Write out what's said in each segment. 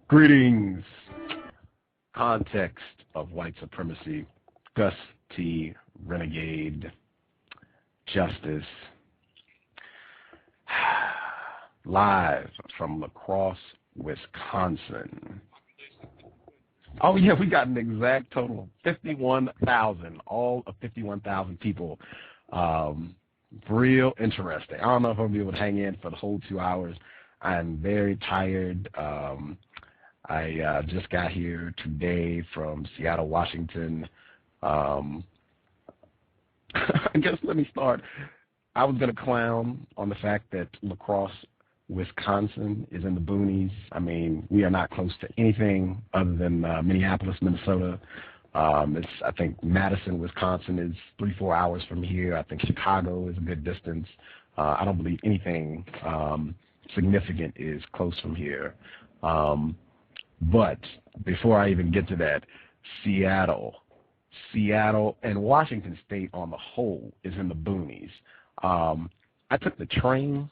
Greetings. Context of white supremacy. Gus T. Renegade. Justice. Live from La Crosse, Wisconsin. Oh, yeah, we got an exact total of 51,000, all of 51,000 people. Real interesting. I don't know if I'll be able to hang in for the whole 2 hours. I'm very tired. I just got here today from Seattle, Washington. I guess let me start. I was going to clown on the fact that La Crosse, Wisconsin is in the boonies. I mean, we are not close to anything other than Minneapolis, Minnesota. I think Madison, Wisconsin is 3-4 hours from here. I think Chicago is a good distance. I don't believe anything significant is close from here. But before I even get to that, Seattle and Washington State on the whole is in the boonies. I took the train.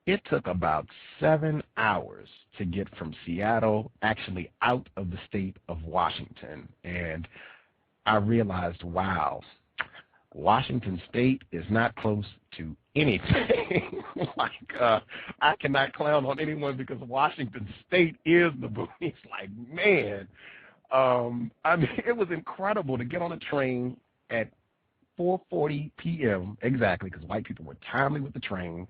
It took about 7 hours to get from Seattle actually out of the state of Washington. And I realized, wow, Washington State is not close to anything. I cannot clown on anyone because Washington State is the boonies. Like, man, I mean, it was incredible to get on a train at 4:40 p.m. exactly, because white people were timely with the train,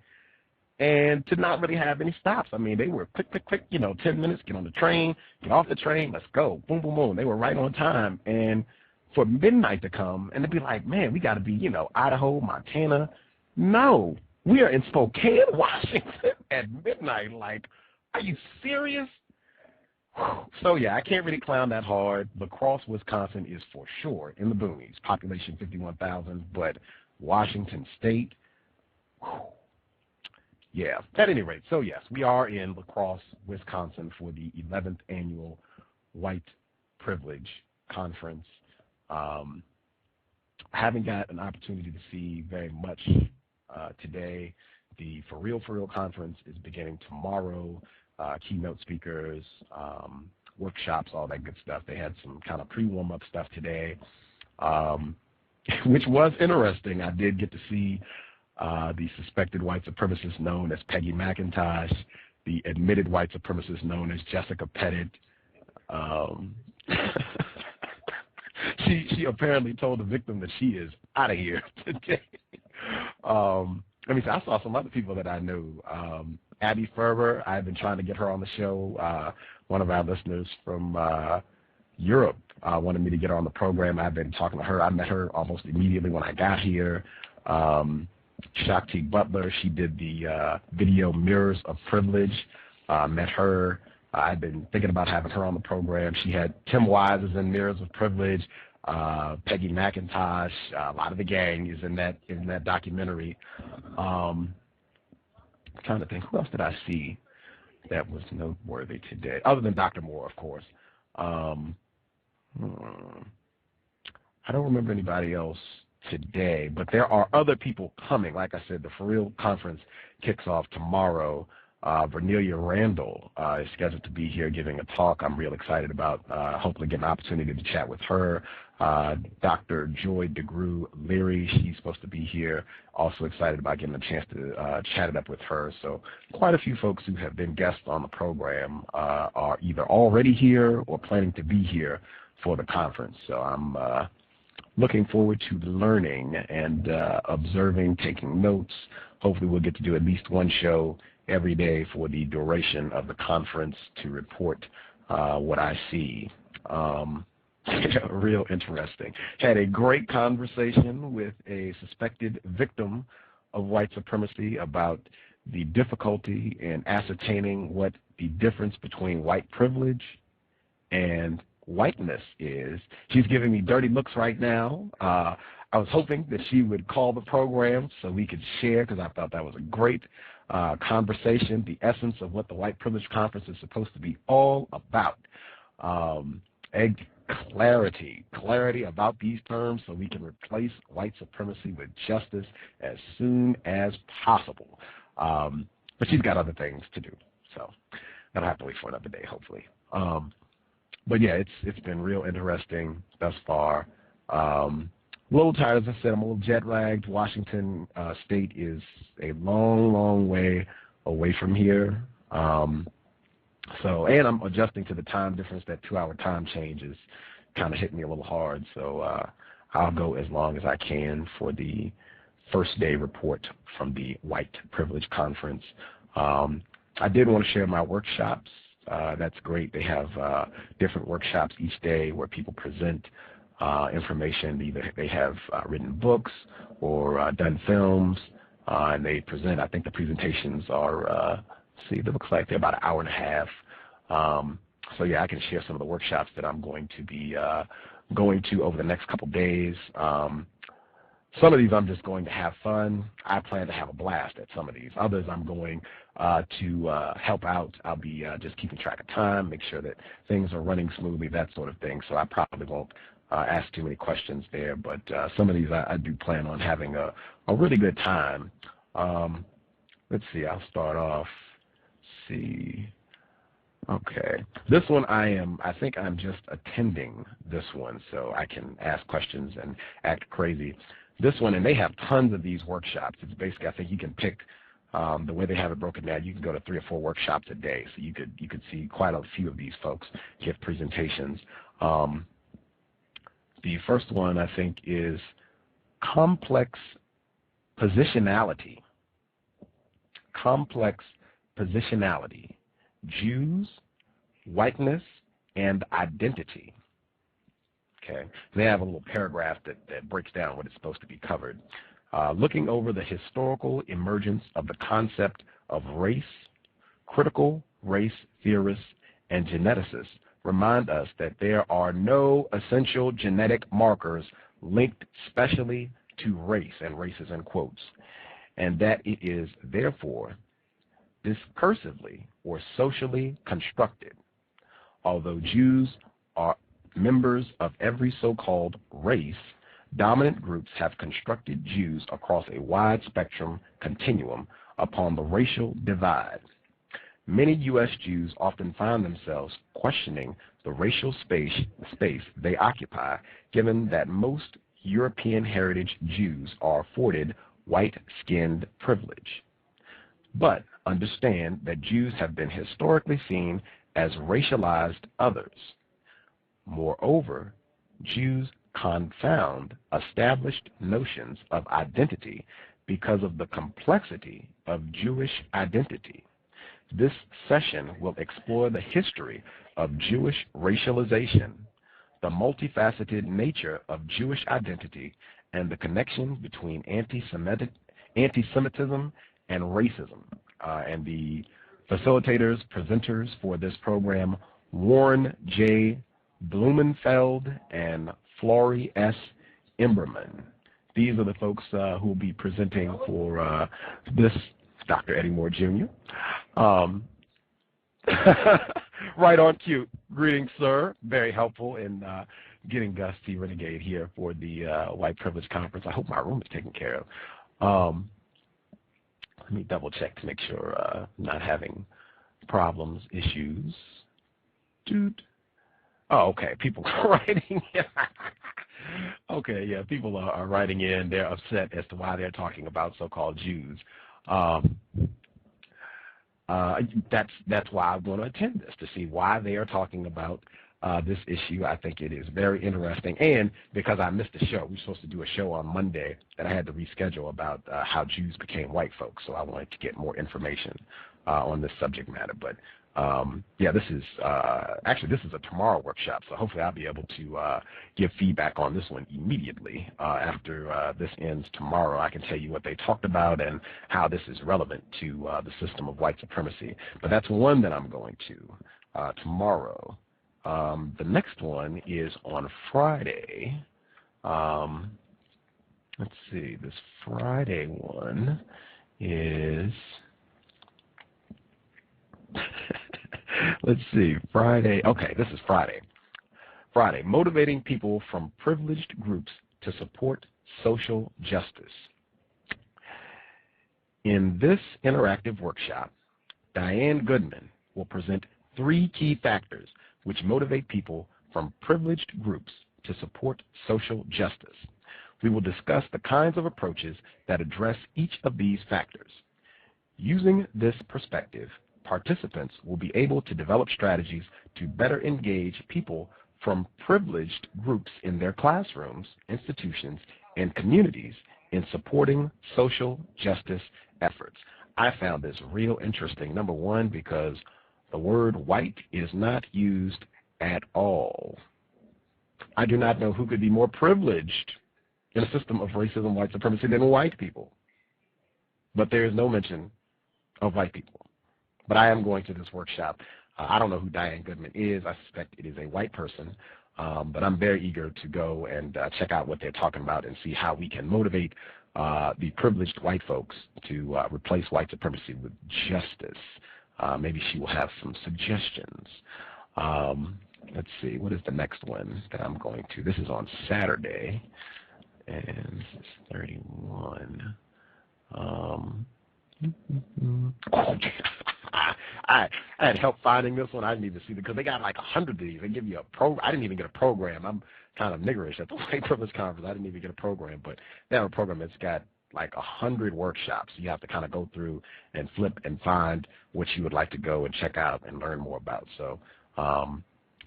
and to not really have any stops. I mean, they were quick, 10 minutes, get on the train, get off the train, let's go, boom, boom, boom. They were right on time. And for midnight to come, and to be like, man, we got to be, Idaho, Montana. No, we are in Spokane, Washington at midnight. Like, are you serious? So, yeah, I can't really clown that hard. La Crosse, Wisconsin is for sure in the boonies. Population 51,000, but Washington State, yeah, at any rate. So, yes, we are in La Crosse, Wisconsin for the 11th annual White Privilege Conference. I haven't got an opportunity to see very much today. The For Real conference is beginning tomorrow. Keynote speakers, workshops, all that good stuff. They had some kind of pre-warm-up stuff today, which was interesting. I did get to see the suspected white supremacist known as Peggy McIntosh, the admitted white supremacist known as Jessica Pettit. She apparently told the victim that she is out of here today. I saw some other people that I knew. Abby Ferber, I've been trying to get her on the show. One of our listeners from Europe wanted me to get her on the program. I've been talking to her. I met her almost immediately when I got here. Shakti Butler, she did the video Mirrors of Privilege. Met her. I've been thinking about having her on the program. She had Tim Wise is in Mirrors of Privilege. Peggy McIntosh, a lot of the gang is in that documentary. I'm trying to think, who else did I see that was noteworthy today, other than Dr. Moore, of course. I don't remember anybody else today, but there are other people coming. Like I said, the For Real conference kicks off tomorrow. Vernelia Randall is scheduled to be here giving a talk. I'm real excited about hopefully getting an opportunity to chat with her. Dr. Joy DeGrew Leary, she's supposed to be here. Also excited about getting a chance to chat it up with her. So quite a few folks who have been guests on the program are either already here or planning to be here for the conference. So I'm looking forward to learning and observing, taking notes. Hopefully we'll get to do at least one show every day for the duration of the conference to report what I see. Real interesting. Had a great conversation with a suspected victim of white supremacy about the difficulty in ascertaining what the difference between white privilege and whiteness is. She's giving me dirty looks right now. I was hoping that she would call the program so we could share, because I thought that was a great conversation, the essence of what the White Privilege Conference is supposed to be all about. Clarity about these terms so we can replace white supremacy with justice as soon as possible. But she's got other things to do, so that'll have to wait for another day, hopefully. But yeah, it's been real interesting thus far. A little tired, as I said. I'm a little jet lagged. Washington State is a long, long way away from here. And I'm adjusting to the time difference. That 2-hour time change is kind of hitting me a little hard. So I'll go as long as I can for the first day report from the White Privilege Conference. I did want to share my workshops. That's great. They have different workshops each day where people present information. Either they have written books or done films, and they present. I think the presentations are, it looks like they're about an hour and a half. So yeah, I can share some of the workshops that I'm going to be going to over the next couple days. Some of these I'm just going to have fun. I plan to have a blast at some of these. Others I'm going to help out. I'll be just keeping track of time, make sure that things are running smoothly, that sort of thing. So I probably won't ask too many questions there. But some of these I do plan on having a really good time. Let's see. I'll start off. Okay. This one I think I'm just attending this one so I can ask questions and act crazy. This one, and they have tons of these workshops. It's basically, I think you can pick the way they have it broken down. You can go to 3 or 4 workshops a day, so you could see quite a few of these folks give presentations. The first one, I think, is complex positionality. Complex positionality. Jews, whiteness, and identity. Okay, they have a little paragraph that breaks down what is supposed to be covered. Looking over the historical emergence of the concept of race, critical race theorists and geneticists remind us that there are no essential genetic markers linked specially to race, and race is in quotes, and that it is therefore discursively or socially constructed. Although Jews are members of every so-called race, dominant groups have constructed Jews across a wide spectrum continuum upon the racial divide. Many U.S. Jews often find themselves questioning the racial space they occupy, given that most European heritage Jews are afforded white-skinned privilege. But understand that Jews have been historically seen as racialized others. Moreover, Jews confound established notions of identity because of the complexity of Jewish identity. This session will explore the history of Jewish racialization, the multifaceted nature of Jewish identity, and the connection between anti-Semitism and racism. And the facilitators, presenters for this program, Warren J. Blumenfeld and Flory S. Imberman. These are the folks who will be presenting for this, Dr. Eddie Moore Jr. Right on cue. Greetings, sir. Very helpful in getting Gus T. Renegade here for the White Privilege Conference. I hope my room is taken care of. Let me double check to make sure I'm not having problems, issues. Dude. Oh, okay. People are writing in. Okay, yeah, people are writing in. They're upset as to why they're talking about so-called Jews. That's why I'm going to attend this, to see why they are talking about this issue. I think it is very interesting. And because I missed the show, we were supposed to do a show on Monday that I had to reschedule about how Jews became white folks. So I wanted to get more information on this subject matter. But yeah, this is a tomorrow workshop, so hopefully I'll be able to give feedback on this one immediately after this ends tomorrow. I can tell you what they talked about and how this is relevant to the system of white supremacy. But that's one that I'm going to tomorrow. The next one is on Friday. Let's see, this Friday one is... Let's see, Friday. Okay, this is Friday. Friday, motivating people from privileged groups to support social justice. In this interactive workshop, Diane Goodman will present 3 key factors which motivate people from privileged groups to support social justice. We will discuss the kinds of approaches that address each of these factors. Using this perspective, participants will be able to develop strategies to better engage people from privileged groups in their classrooms, institutions, and communities in supporting social justice efforts. I found this real interesting, number one, because the word white is not used at all. I do not know who could be more privileged in a system of racism, white supremacy than white people. But there is no mention of white people. But I am going to this workshop. I don't know who Diane Goodman is. I suspect it is a white person. But I'm very eager to go and check out what they're talking about and see how we can motivate the privileged white folks to replace white supremacy with justice. Maybe she will have some suggestions. Let's see, what is the next one that I'm going to? This is on Saturday, and this is 31. I had help finding this one. I didn't even see it because they got like 100 of these. They give you a I didn't even get a program. I'm kind of niggerish at the White Privilege Conference. I didn't even get a program, but they have a program that's got like 100 workshops. You have to kind of go through and flip and find what you would like to go and check out and learn more about. So,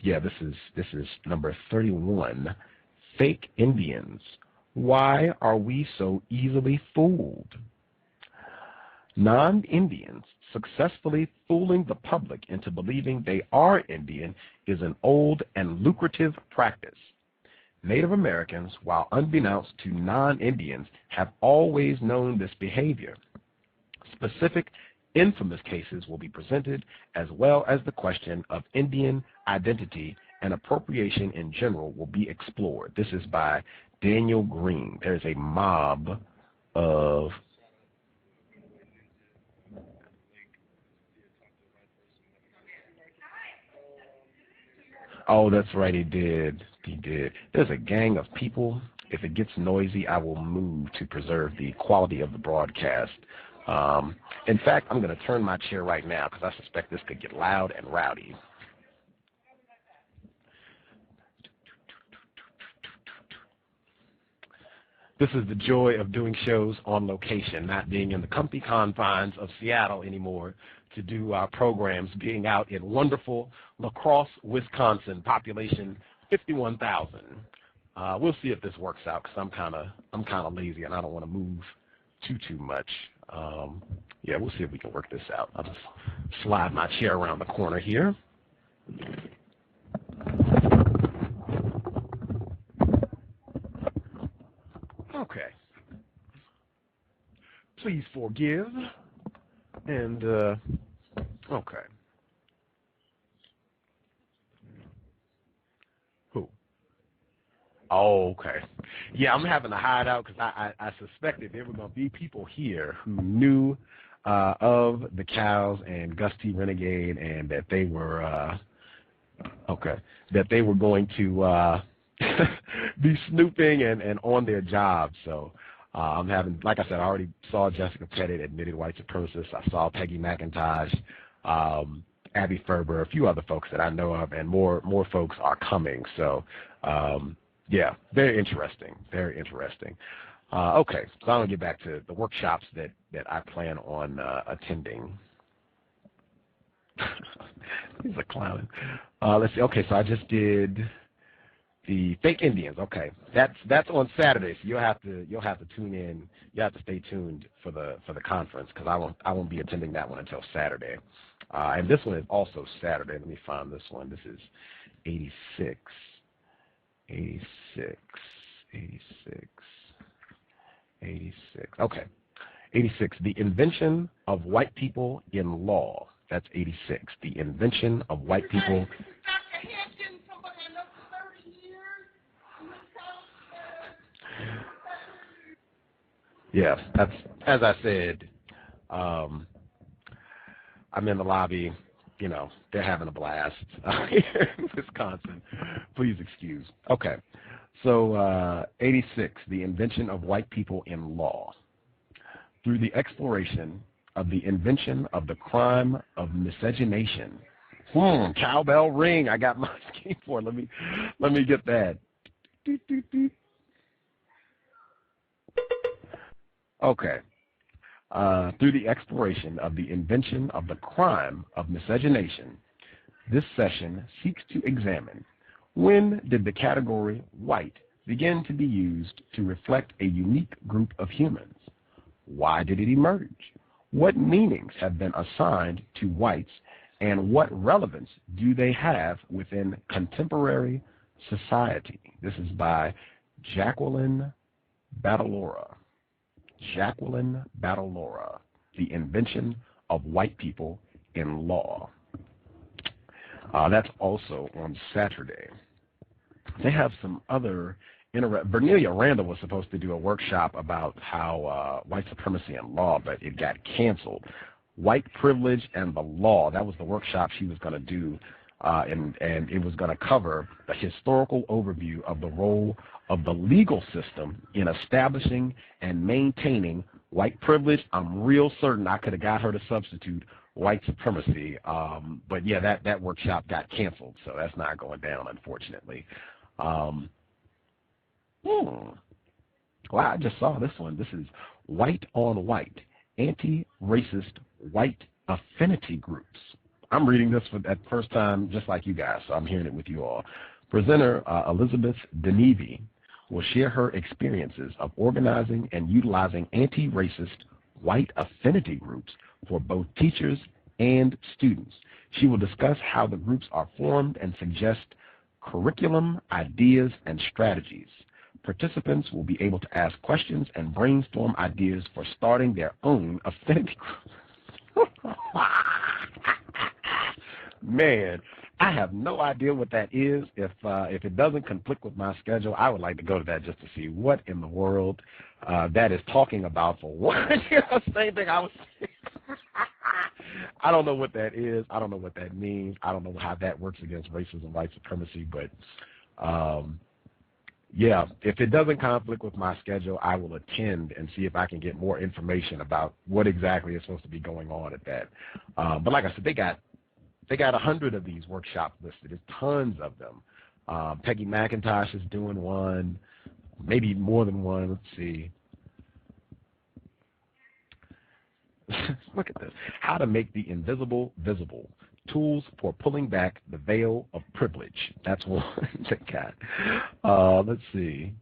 yeah, this is number 31. Fake Indians. Why are we so easily fooled? Non-Indians successfully fooling the public into believing they are Indian is an old and lucrative practice. Native Americans, while unbeknownst to non-Indians, have always known this behavior. Specific, infamous cases will be presented, as well as the question of Indian identity and appropriation in general will be explored. This is by Daniel Green. There's a mob of Oh, that's right, he did. He did. There's a gang of people. If it gets noisy, I will move to preserve the quality of the broadcast. In fact, I'm going to turn my chair right now because I suspect this could get loud and rowdy. This is the joy of doing shows on location, not being in the comfy confines of Seattle anymore to do our programs, being out in wonderful La Crosse, Wisconsin, population 51,000. We'll see if this works out because I'm kind of lazy and I don't want to move too much. Yeah, we'll see if we can work this out. I'll just slide my chair around the corner here. Okay. Please forgive. And, okay. Who? Oh, okay. Yeah, I'm having to hide out because I suspected there were going to be people here who knew of the cows and Gus T. Renegade and that they were, that they were going to be snooping and on their job. So I'm having, like I said, I already saw Jessica Pettit, admitted white supremacist. I saw Peggy McIntosh, Abby Ferber, a few other folks that I know of, and more folks are coming. So, yeah, very interesting, very interesting. Okay, so I'm going to get back to the workshops that I plan on attending. He's a clown. Let's see. Okay, so I just did the fake Indians. Okay, that's on Saturday. So you'll have to tune in. You have to stay tuned for the conference because I won't be attending that one until Saturday. And this one is also Saturday. Let me find this one. This is 86. Okay, 86. The invention of white people in law. That's 86. The invention of white people. Yeah, that's, as I said, I'm in the lobby. You know, they're having a blast here in Wisconsin. Please excuse. Okay, so 86, the invention of white people in law. Through the exploration of the invention of the crime of miscegenation, Cowbell ring. I got my skateboard. Let me get that. Okay. Through the exploration of the invention of the crime of miscegenation, this session seeks to examine when did the category white begin to be used to reflect a unique group of humans? Why did it emerge? What meanings have been assigned to whites, and what relevance do they have within contemporary society? This is by Jacqueline Badalora. Jacqueline Badalora, The Invention of White People in Law. That's also on Saturday. They have some other Bernelia Randall was supposed to do a workshop about how white supremacy and law, but it got canceled. White privilege and the law. That was the workshop she was going to do, and it was going to cover the historical overview of the role of the legal system in establishing and maintaining white privilege. I'm real certain I could have got her to substitute white supremacy, but yeah, that workshop got canceled, so that's not going down, unfortunately. Well, I just saw this one. This is White on White, Anti-Racist White Affinity Groups. I'm reading this for that first time just like you guys, so I'm hearing it with you all. Presenter Elizabeth Denevy will share her experiences of organizing and utilizing anti-racist white affinity groups for both teachers and students. She will discuss how the groups are formed and suggest curriculum, ideas, and strategies. Participants will be able to ask questions and brainstorm ideas for starting their own affinity groups. Man, I have no idea what that is. If it doesn't conflict with my schedule, I would like to go to that just to see what in the world that is talking about for what. Same thing I was saying. I don't know what that is. I don't know what that means. I don't know how that works against racism, white supremacy, but yeah, if it doesn't conflict with my schedule, I will attend and see if I can get more information about what exactly is supposed to be going on at that. But like I said, they got 100 of these workshops listed. There's tons of them. Peggy McIntosh is doing one, maybe more than one. Let's see. Look at this. How to make the invisible visible. Tools for pulling back the veil of privilege. That's one they got. Let's see.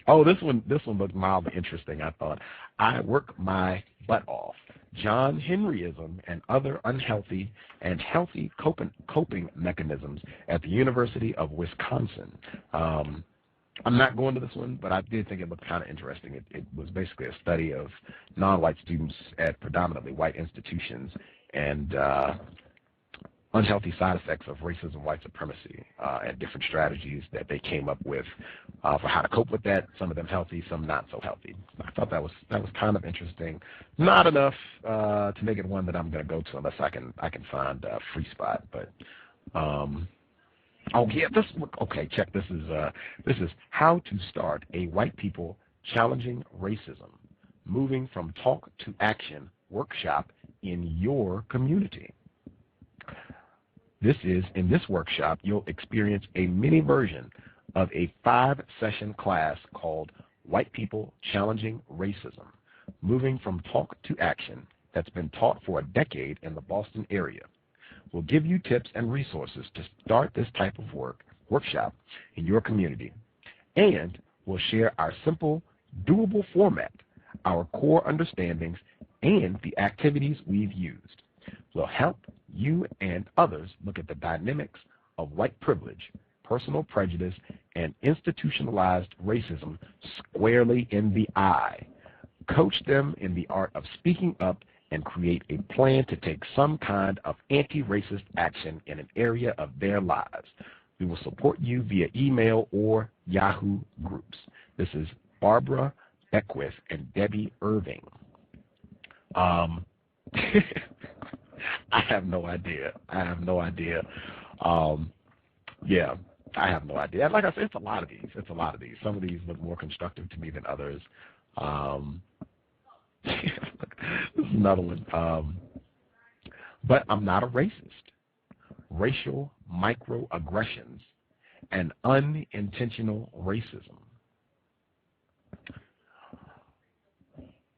Oh, this one looked mildly interesting, I thought. I work my butt off. John Henryism and other unhealthy and healthy coping mechanisms at the University of Wisconsin. I'm not going to this one, but I did think it looked kind of interesting. It was basically a study of non-white students at predominantly white institutions and unhealthy side effects of racism, white supremacy, and different strategies that they came up with for how to cope with that. Some of them healthy, some not so healthy. I thought that was kind of interesting. Not enough to make it one that I'm going to go to unless I can find a free spot. But oh yeah, okay. Check this is how to start a white people challenging racism, moving from talk to action workshop in your community. In this workshop, you'll experience a mini version of a 5-session class called White People Challenging Racism, Moving from Talk to Action, that's been taught for a decade in the Boston area. We'll give you tips and resources to start this type of workshop in your community, and we'll share our simple, doable format, our core understandings, and the activities we've used. We'll help you and others look at the dynamics of white privilege, personal prejudice, and institutionalized racism squarely in the eye. Coach them in the art of speaking up and create a plan to take some kind of anti-racist action in an area of their lives. We will support you via email or Yahoo groups. This is Barbara Beckwith and Debbie Irving. I have no idea. Yeah, I have no idea. Like I said, it's a lot of these. Some of these look more constructive to me than others. This is another one. But I'm not a racist. racial microaggressions, and unintentional racism.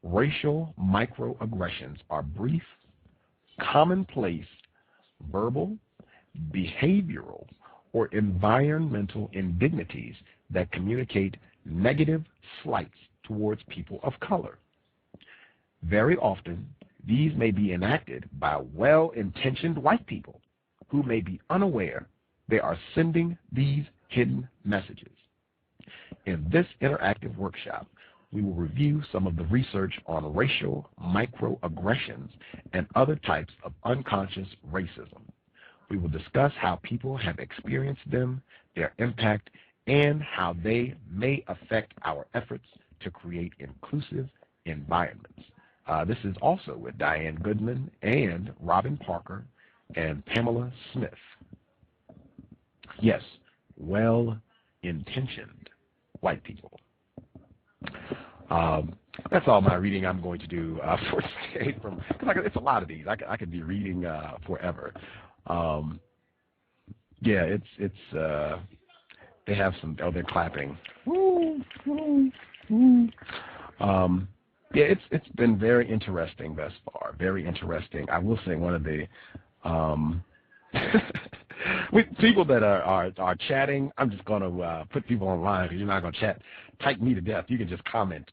Racial microaggressions are brief, commonplace, verbal, behavioral, or environmental indignities that communicate negative slights towards people of color. Very often, these may be enacted by well-intentioned white people who may be unaware they are sending these hidden messages. In this interactive workshop, we will review some of the research on racial microaggressions and other types of unconscious racism. We will discuss how people have experienced them, their impact, and how they may affect our efforts to create inclusive environments. This is also with Diane Goodman and Robin Parker and Pamela Smith. Yes, well-intentioned white people. That's all my reading I'm going to do for today. Because it's a lot of these. I could be reading forever. Yeah, it's they have some. Oh, they're clapping. Woo, woo, woo. Yeah, it's been very interesting thus far. Very interesting. I will say one of the with people that are chatting, I'm just going to put people online because you're not going to chat. Type me to death. You can just comment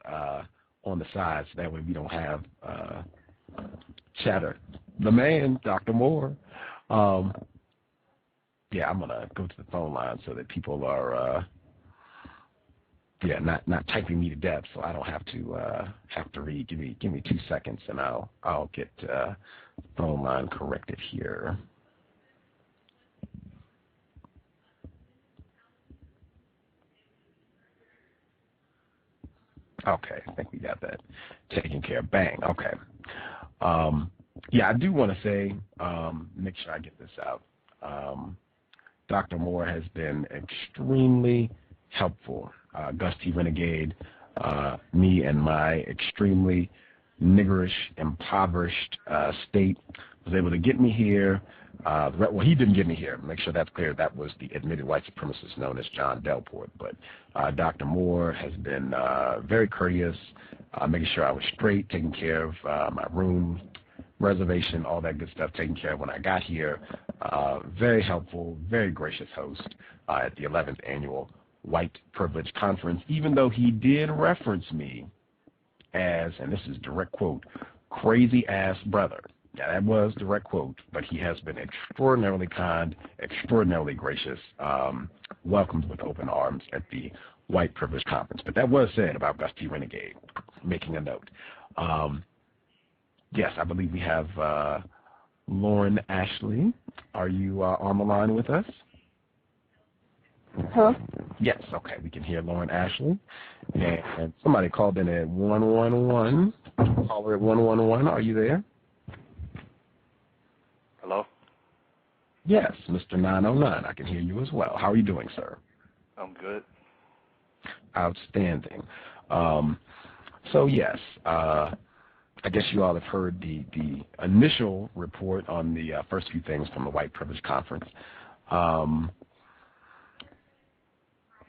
on the side so that way we don't have chatter. The man, Dr. Moore. Yeah, I'm going to go to the phone line so that people are not typing me to death, so I don't have to read. Give me 2 seconds and I'll get phone line corrected here. Okay, I think we got that taken care of. Bang. Okay. Yeah, I do want to say, make sure I get this out. Dr. Moore has been extremely helpful. Gus T. Renegade, me and my extremely niggerish, impoverished state was able to get me here. Well, he didn't get me here. Make sure that's clear. That was the admitted white supremacist known as John Delport. But Dr. Moore has been very courteous, making sure I was straight, taking care of my room reservation, all that good stuff taken care of when I got here. Very helpful, very gracious host at the 11th Annual White Privilege Conference, even though he did reference me as, and this is direct quote, crazy ass brother. Yeah, that was direct quote, but he has been extraordinarily kind, extraordinarily gracious, welcomed with open arms at the White Privilege Conference. But that was said about Gus T. Renegade, making a note. Yes, I believe we have Lauren Ashley. Are you on the line with us? Hello? Yes, okay, we can hear Lauren Ashley. And somebody called in at 111. Caller at 111, are you there? Hello? Yes, Mr. 909, I can hear you as well. How are you doing, sir? I'm good. Outstanding. So yes, I guess you all have heard the initial report on the first few things from the White Privilege Conference.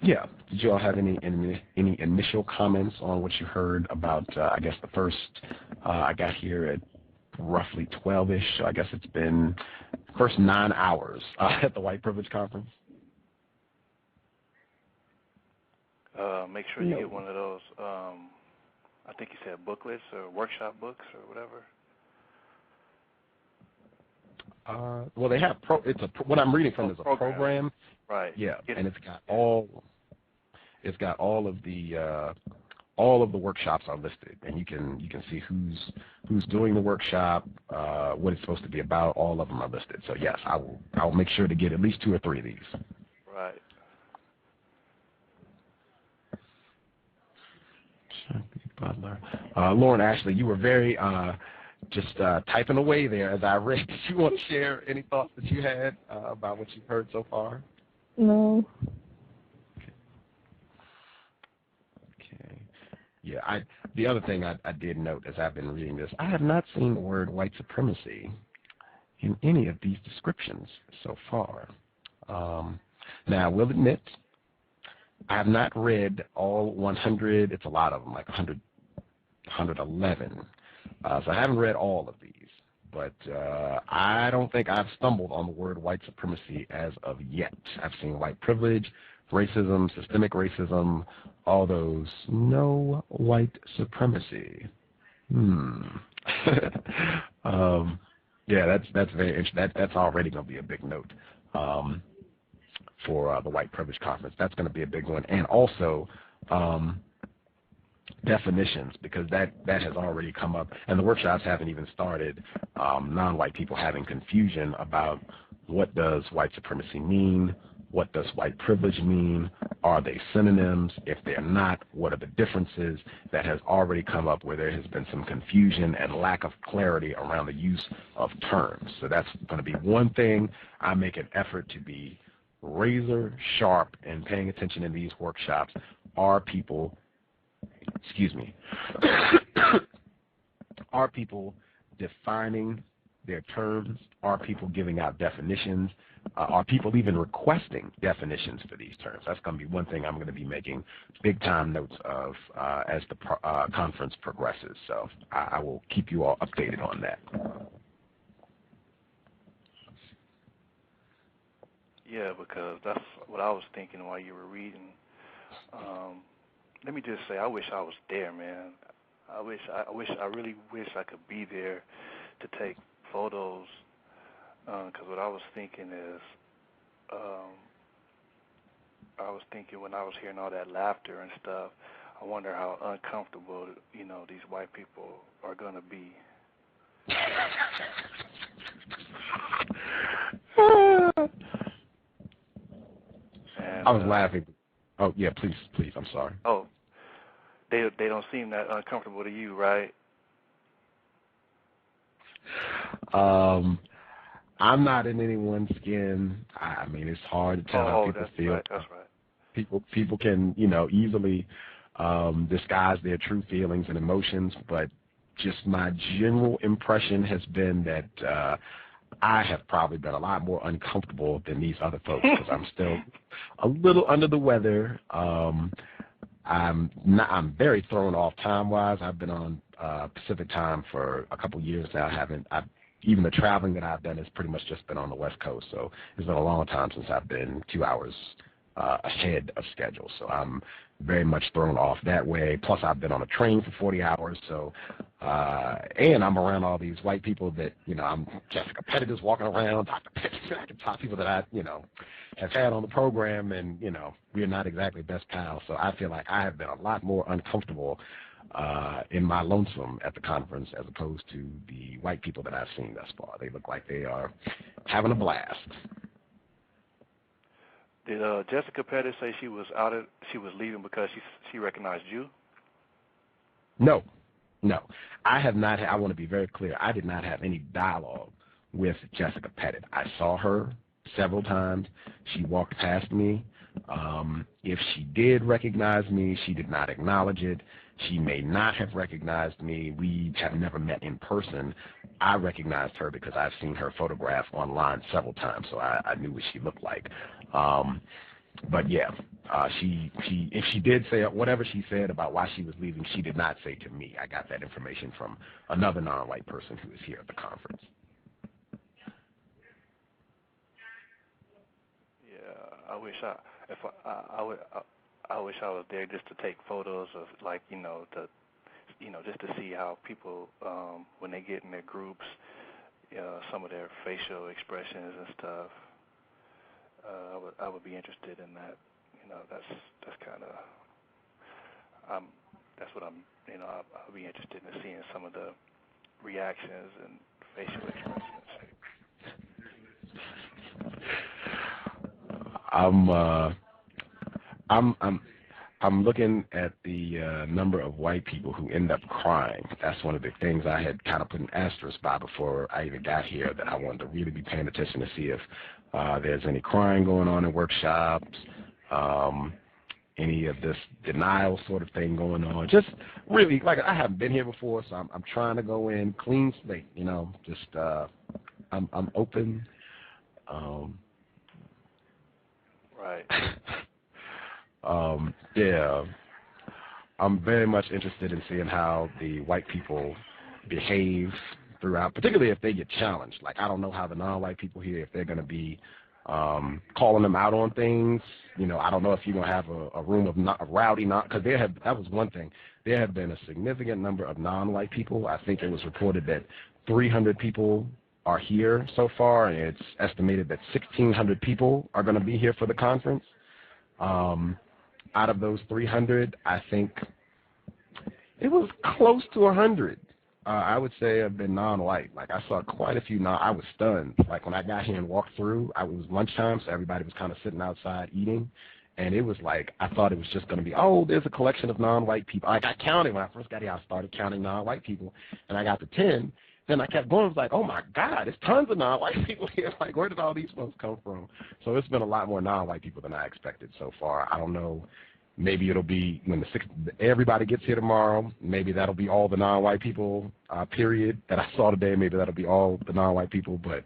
Yeah, did you all have any initial comments on what you heard about, I guess the first, I got here at roughly 12-ish, so I guess it's been first 9 hours at the White Privilege Conference? Make sure you get one of those, I think you said booklets or workshop books or whatever. Well, they have what I'm reading from is a program. Right. Yeah, and it's got all of the workshops are listed, and you can see who's doing the workshop, what it's supposed to be about. All of them are listed. So yes, I'll make sure to get at least 2 or 3 of these. Right. Butler. Lauren Ashley, you were very just typing away there as I read. Did you want to share any thoughts that you had about what you've heard so far? No. Okay. Yeah, the other thing I did note as I've been reading this, I have not seen the word white supremacy in any of these descriptions so far. Now, I will admit, I have not read all 100. It's a lot of them, like 100, 111. So I haven't read all of these. But I don't think I've stumbled on the word white supremacy as of yet. I've seen white privilege, racism, systemic racism, all those. No white supremacy. Yeah, that's very interesting. That's already going to be a big note for the White Privilege Conference. That's going to be a big one. And also definitions, because that has already come up, and the workshops haven't even started. Non-white people having confusion about what does white supremacy mean, what does white privilege mean, are they synonyms? If they're not, what are the differences? That has already come up where there has been some confusion and lack of clarity around the use of terms. So that's going to be one thing I make an effort to be razor sharp and paying attention in these workshops. Are people are people defining their terms? Are people giving out definitions? Are people even requesting definitions for these terms? That's going to be one thing I'm going to be making big time notes of as the conference progresses. So I will keep you all updated on that. Yeah, because that's what I was thinking while you were reading. Let me just say, I wish I was there, man. I really wish I could be there to take photos. Because what I was thinking is, I was thinking when I was hearing all that laughter and stuff, I wonder how uncomfortable, these white people are going to be. And, I was laughing. Oh, yeah, please, I'm sorry. Oh, they don't seem that uncomfortable to you, right? I'm not in anyone's skin. I mean, it's hard to tell how people feel. Right, that's right. People can, easily disguise their true feelings and emotions, but just my general impression has been that I have probably been a lot more uncomfortable than these other folks because I'm still a little under the weather. I'm very thrown off time-wise. I've been on Pacific time for a couple years now. Even the traveling that I've done has pretty much just been on the West Coast. So it's been a long time since I've been 2 hours ahead of schedule. So I'm very much thrown off that way. Plus, I've been on a train for 40 hours. So, and I'm around all these white people that, I'm Jessica Pettit walking around, Dr. Pettit, I can talk to people that I, have had on the program, and, we're not exactly best pals. So I feel like I have been a lot more uncomfortable in my lonesome at the conference as opposed to the white people that I've seen thus far. They look like they are having a blast. Did Jessica Pettit say she was leaving because she recognized you? No. I have not. I want to be very clear. I did not have any dialogue with Jessica Pettit. I saw her several times. She walked past me. If she did recognize me, she did not acknowledge it. She may not have recognized me. We have never met in person. I recognized her because I've seen her photograph online several times, so I knew what she looked like. But yeah, if she did say whatever she said about why she was leaving, she did not say to me. I got that information from another non-white person who is here at the conference. Yeah, I wish I was there just to take photos of just to see how people when they get in their groups, some of their facial expressions and stuff. I would be interested in that. That's kind of that's what I'm. I'll be interested in seeing some of the reactions and facial expressions. I'm looking at the number of white people who end up crying. That's one of the things I had kind of put an asterisk by before I even got here, that I wanted to really be paying attention to see if there's any crying going on in workshops, any of this denial sort of thing going on. Just really, like, I haven't been here before, so I'm trying to go in clean slate, just I'm open. Right. Yeah, I'm very much interested in seeing how the white people behave throughout, particularly if they get challenged. Like, I don't know how the non-white people here, if they're going to be calling them out on things. You know, I don't know if you're going to have a room of rowdy, because that was one thing. There have been a significant number of non-white people. I think it was reported that 300 people are here so far, and it's estimated that 1,600 people are going to be here for the conference. Out of those 300, I think it was close to 100. I would say have been non-white. Like, I saw quite a few I was stunned. Like, when I got here and walked through, it was lunchtime, so everybody was kind of sitting outside eating. And it was like, I thought it was just going to be, oh, there's a collection of non-white people. Like, I counted when I first got here. I started counting non-white people, and I got to 10. Then I kept going. I was like, oh, my God, there's tons of non-white people here. Like, where did all these folks come from? So it's been a lot more non-white people than I expected so far. I don't know. Maybe it'll be when everybody gets here tomorrow. Maybe that'll be all the non-white people, period, that I saw today. Maybe that'll be all the non-white people. But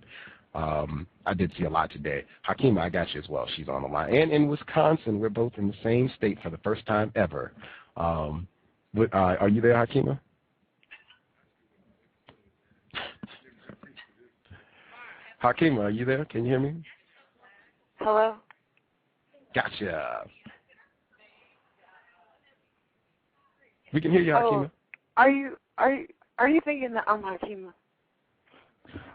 I did see a lot today. Hakima, I got you as well. She's on the line. And in Wisconsin, we're both in the same state for the first time ever. Are you there, Hakima? Hakima, are you there? Can you hear me? Hello? Gotcha. We can hear you, Hakima. Are you thinking that I'm Hakima?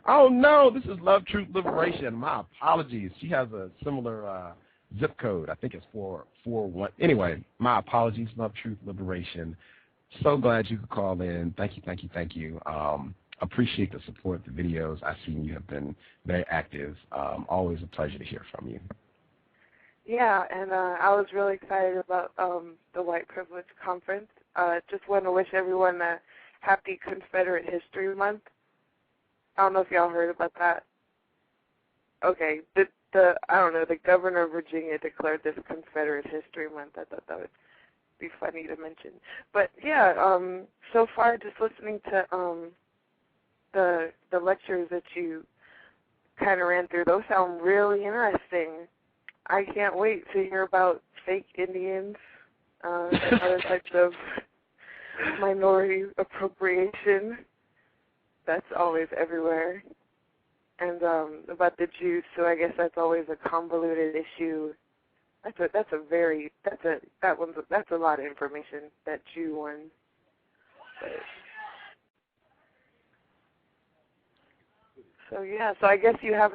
Oh no, this is Love, Truth, Liberation. My apologies. She has a similar zip code. I think it's 441. Anyway, my apologies. Love, Truth, Liberation. So glad you could call in. Thank you. Appreciate the support, the videos. I've seen you have been very active. Always a pleasure to hear from you. Yeah, and I was really excited about the White Privilege Conference. Just want to wish everyone a happy Confederate History Month. I don't know if y'all heard about that. Okay, I don't know, the governor of Virginia declared this Confederate History Month. I thought that would be funny to mention. But yeah, so far just listening to the lectures that you kind of ran through, those sound really interesting. I can't wait to hear about fake Indians and other types of minority appropriation. That's always everywhere. And about the Jews, so I guess that's always a convoluted issue. That's a lot of information, that Jew one. But, so yeah, so I guess you have.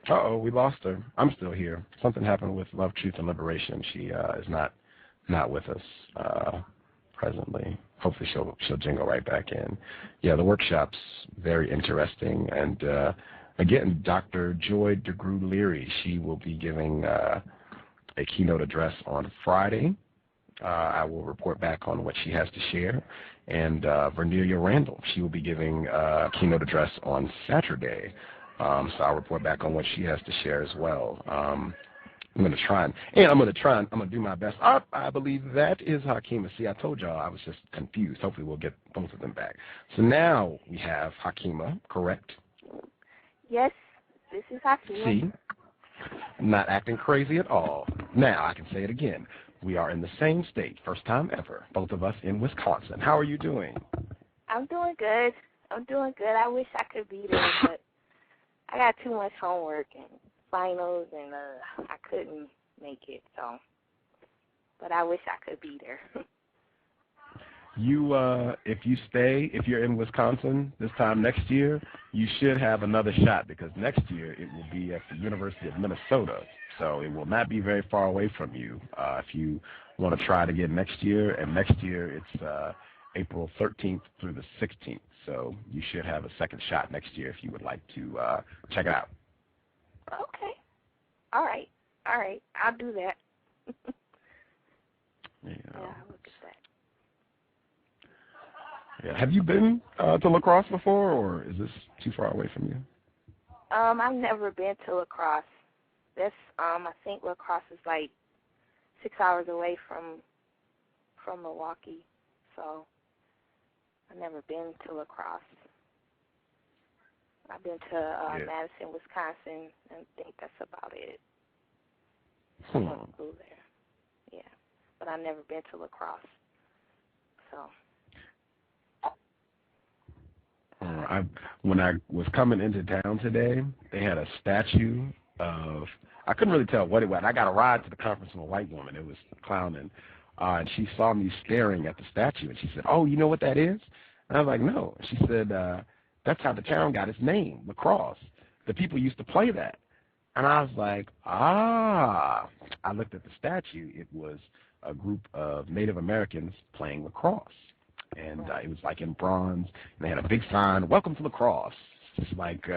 Uh-oh, we lost her. I'm still here. Something happened with Love, Truth, and Liberation. She is not with us presently. Hopefully she'll jingle right back in. Yeah, the workshop's very interesting. And again, Dr. Joy DeGrew-Leary, she will be giving a keynote address on Friday. I will report back on what she has to share. And Vernelia Randall, she will be giving a keynote address on Saturday. So I'll report back on what she has to share as well. I'm going to do my best. I believe that is Hakima. See, I told y'all I was just confused. Hopefully we'll get both of them back. So now we have Hakima, correct? Yes, this is Hakima. See, not acting crazy at all. Now I can say it again. We are in the same state, first time ever, both of us in Wisconsin. How are you doing? I'm doing good. I wish I could be there, but I got too much homework and finals, and I couldn't make it. So, but I wish I could be there. If you're in Wisconsin this time next year, you should have another shot, because next year it will be at the University of Minnesota. So it will not be very far away from you if you want to try it again next year. And next year it's April 13th through the 16th. So you should have a second shot next year if you would like to check it out. Okay. All right. I'll do that. Yeah, I'll look at that. Yeah. Have you been to La Crosse before, or is this too far away from you? I've never been to La Crosse. I think La Crosse is like 6 hours away from from Milwaukee, so I've never been to La Crosse. I've been to Madison, Wisconsin, and I think that's about it. I went to school there. Yeah, but I've never been to La Crosse. So. When I was coming into town today, they had a statue of, I couldn't really tell what it was. I got a ride to the conference from a white woman. It was clowning. And she saw me staring at the statue, and she said, "Oh, you know what that is?" And I was like, "No." She said, "That's how the town got its name, La Crosse. The people used to play that." And I was like, "Ah." I looked at the statue. It was a group of Native Americans playing lacrosse. And it was like in bronze, and they had a big sign, "Welcome to La Crosse." It's like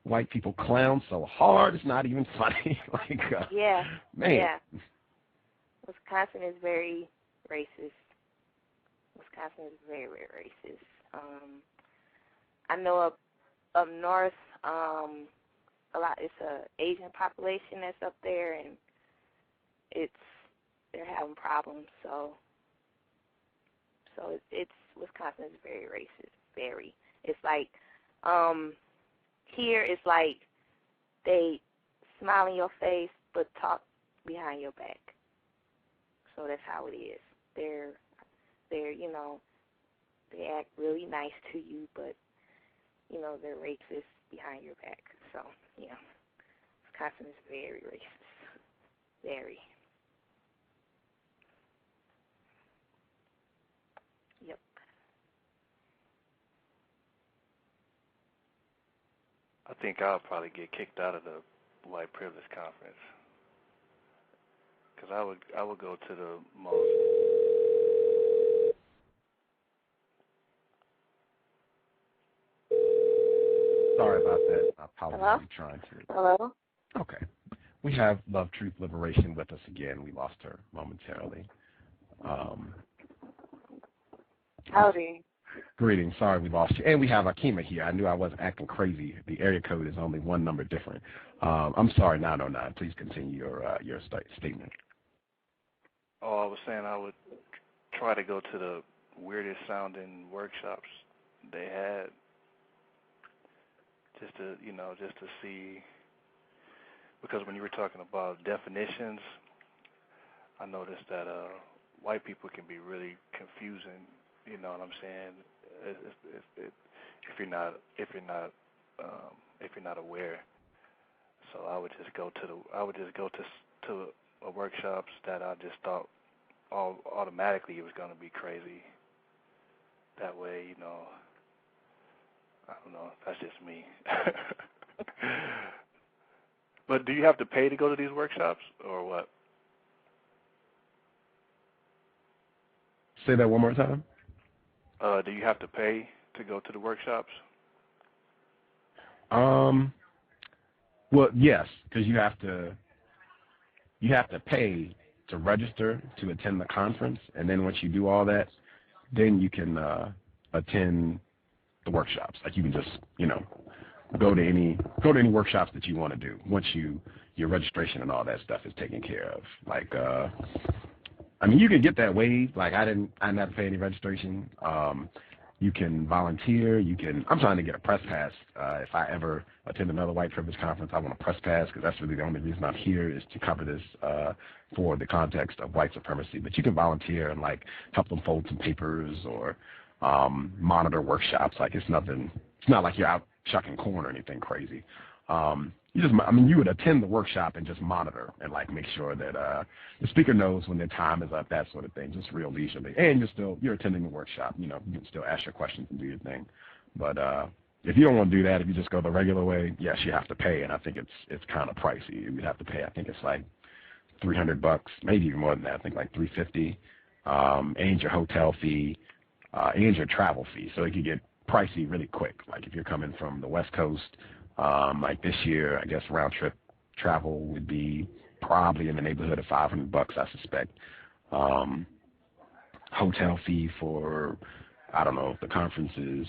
white people clown so hard it's not even funny. Yeah, man. Yeah. Wisconsin is very racist. Wisconsin is very, very racist. I know up north, a lot. It's a Asian population that's up there, and they're having problems. So it's Wisconsin is very racist. Very. It's like here it's like they smile in your face but talk behind your back. So that's how it is. They're they act really nice to you, but they're racist behind your back. So yeah, Wisconsin is very racist. Very. Yep. I think I'll probably get kicked out of the white privilege conference because I would go to the most. Sorry about that. I apologize. Hello? I'm trying to. Hello? Okay. We have Love, Truth, Liberation with us again. We lost her momentarily. Howdy. Greetings. Sorry we lost you. And we have Akima here. I knew I wasn't acting crazy. The area code is only one number different. I'm sorry, 909. Please continue your statement. Oh, I was saying I would try to go to the weirdest sounding workshops they had, just to see, because when you were talking about definitions, I noticed that white people can be really confusing. You know what I'm saying? If you're not aware. So I would just go to workshops that I just thought automatically it was going to be crazy. That way, I don't know. That's just me. But do you have to pay to go to these workshops or what? Say that one more time. Do you have to pay to go to the workshops? Well, yes, because you have to pay to register to attend the conference, and then once you do all that, then you can attend the workshops. Like you can just go to any workshops that you want to do once your registration and all that stuff is taken care of. Like you can get that waived. Like I didn't have to pay any registration. You can volunteer. I'm trying to get a press pass. If I ever attend another white privilege conference, I want a press pass because that's really the only reason I'm here is to cover this for the context of white supremacy. But you can volunteer and help them fold some papers or monitor workshops. Like it's not like you're out chucking corn or anything crazy. You would attend the workshop and just monitor and make sure that the speaker knows when their time is up, that sort of thing, just real leisurely. And you're attending the workshop. You can still ask your questions and do your thing. But if you don't want to do that, if you just go the regular way, yes, you have to pay, and I think it's kind of pricey. You'd have to pay. I think it's like $300, maybe even more than that. I think like $350, and your hotel fee, and your travel fee. So it could get pricey really quick. Like if you're coming from the West Coast. Like this year, I guess round trip travel would be probably in the neighborhood of $500, I suspect. Hotel fee for, I don't know, if the conference is,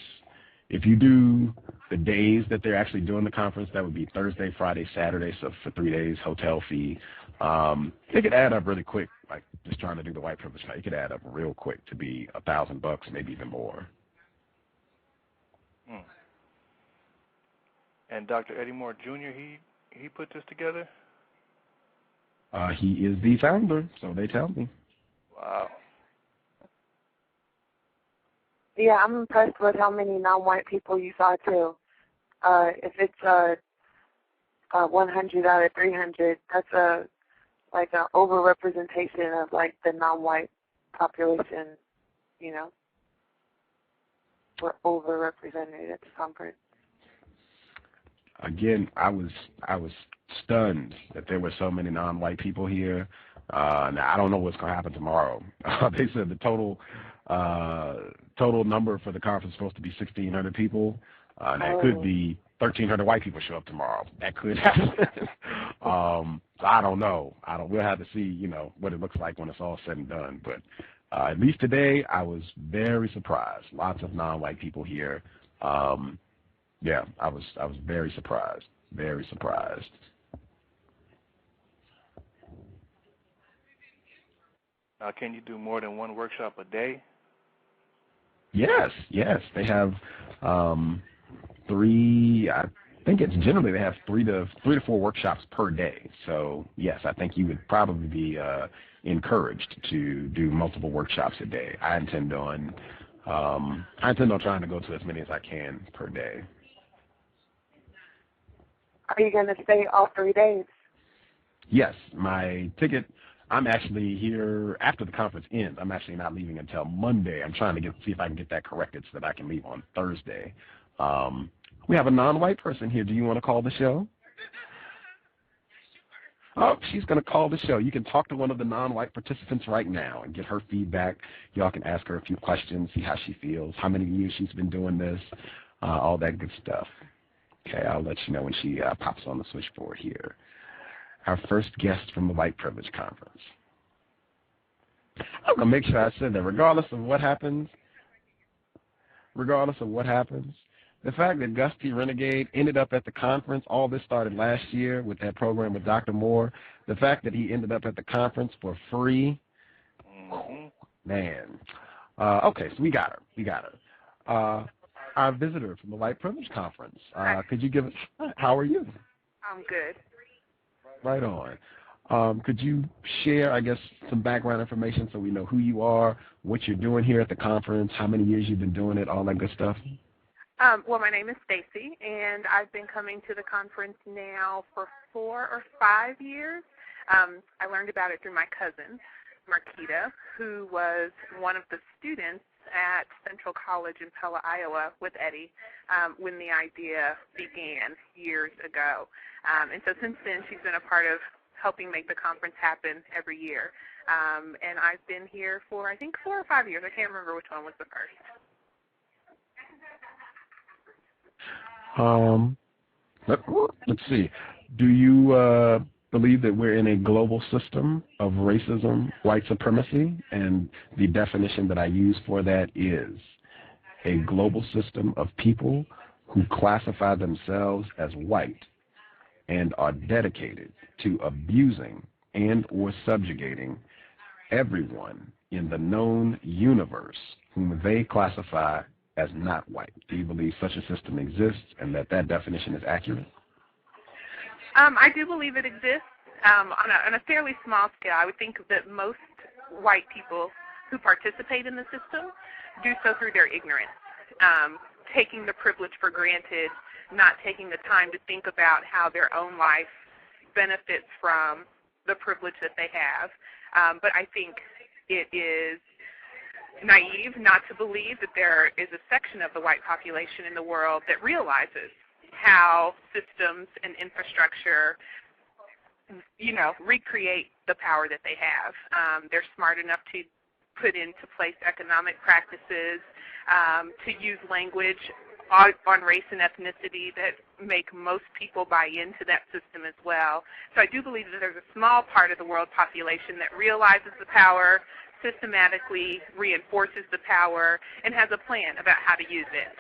if you do the days that they're actually doing the conference, that would be Thursday, Friday, Saturday. So for 3 days, hotel fee It could add up really quick, like just trying to do the white privilege. It could add up real quick to be $1,000, maybe even more. Hmm. And Dr. Eddie Moore Jr., he put this together? He is the founder, so they tell me. Wow. Yeah, I'm impressed with how many non-white people you saw too. If it's 100 out of 300, that's like an overrepresentation of like the non-white population. You know, we're overrepresented at the conference. Again, I was stunned that there were so many non-white people here. Now I don't know what's going to happen tomorrow. They said the total number for the conference is supposed to be 1,600 people. That could be 1,300 white people show up tomorrow. That could happen. So I don't know. We'll have to see, you know, what it looks like when it's all said and done. But at least today, I was very surprised. Lots of non-white people here. Yeah, I was very surprised. Very surprised. Can you do more than one workshop a day? Yes. They have 3. I think it's generally they have 3 to 4 workshops per day. So yes, I think you would probably be encouraged to do multiple workshops a day. I intend on trying to go to as many as I can per day. Are you going to stay all 3 days? Yes, my ticket. I'm actually here after the conference ends. I'm actually not leaving until Monday. I'm trying to see if I can get that corrected so that I can leave on Thursday. We have a non-white person here. Do you want to call the show? Oh, she's going to call the show. You can talk to one of the non-white participants right now and get her feedback. Y'all can ask her a few questions, see how she feels, how many years she's been doing this, all that good stuff. Okay, I'll let you know when she pops on the switchboard here. Our first guest from the White Privilege Conference. I'm going to make sure I said that regardless of what happens, the fact that Gus T. Renegade ended up at the conference, all this started last year with that program with Dr. Moore, the fact that he ended up at the conference for free, man. Okay, so we got her. Our visitor from the White Privilege Conference. Could you give us, how are you? I'm good. Right on. Could you share, I guess, some background information so we know who you are, what you're doing here at the conference, how many years you've been doing it, all that good stuff? Well, my name is Stacy, and I've been coming to the conference now for 4 or 5 years. I learned about it through my cousin, Marquita, who was one of the students at Central College in Pella, Iowa, with Eddie when the idea began years ago. And so since then, she's been a part of helping make the conference happen every year. And I've been here for, I think, 4 or 5 years. I can't remember which one was the first. Let's see. Do you believe that we're in a global system of racism, white supremacy? And the definition that I use for that is a global system of people who classify themselves as white and are dedicated to abusing and or subjugating everyone in the known universe whom they classify as not white. Do you believe such a system exists and that definition is accurate? I do believe it exists on a fairly small scale. I would think that most white people who participate in the system do so through their ignorance, taking the privilege for granted, not taking the time to think about how their own life benefits from the privilege that they have. But I think it is naive not to believe that there is a section of the white population in the world that realizes how systems and infrastructure, recreate the power that they have. They're smart enough to put into place economic practices, to use language on race and ethnicity that make most people buy into that system as well. So I do believe that there's a small part of the world population that realizes the power, systematically reinforces the power, and has a plan about how to use it.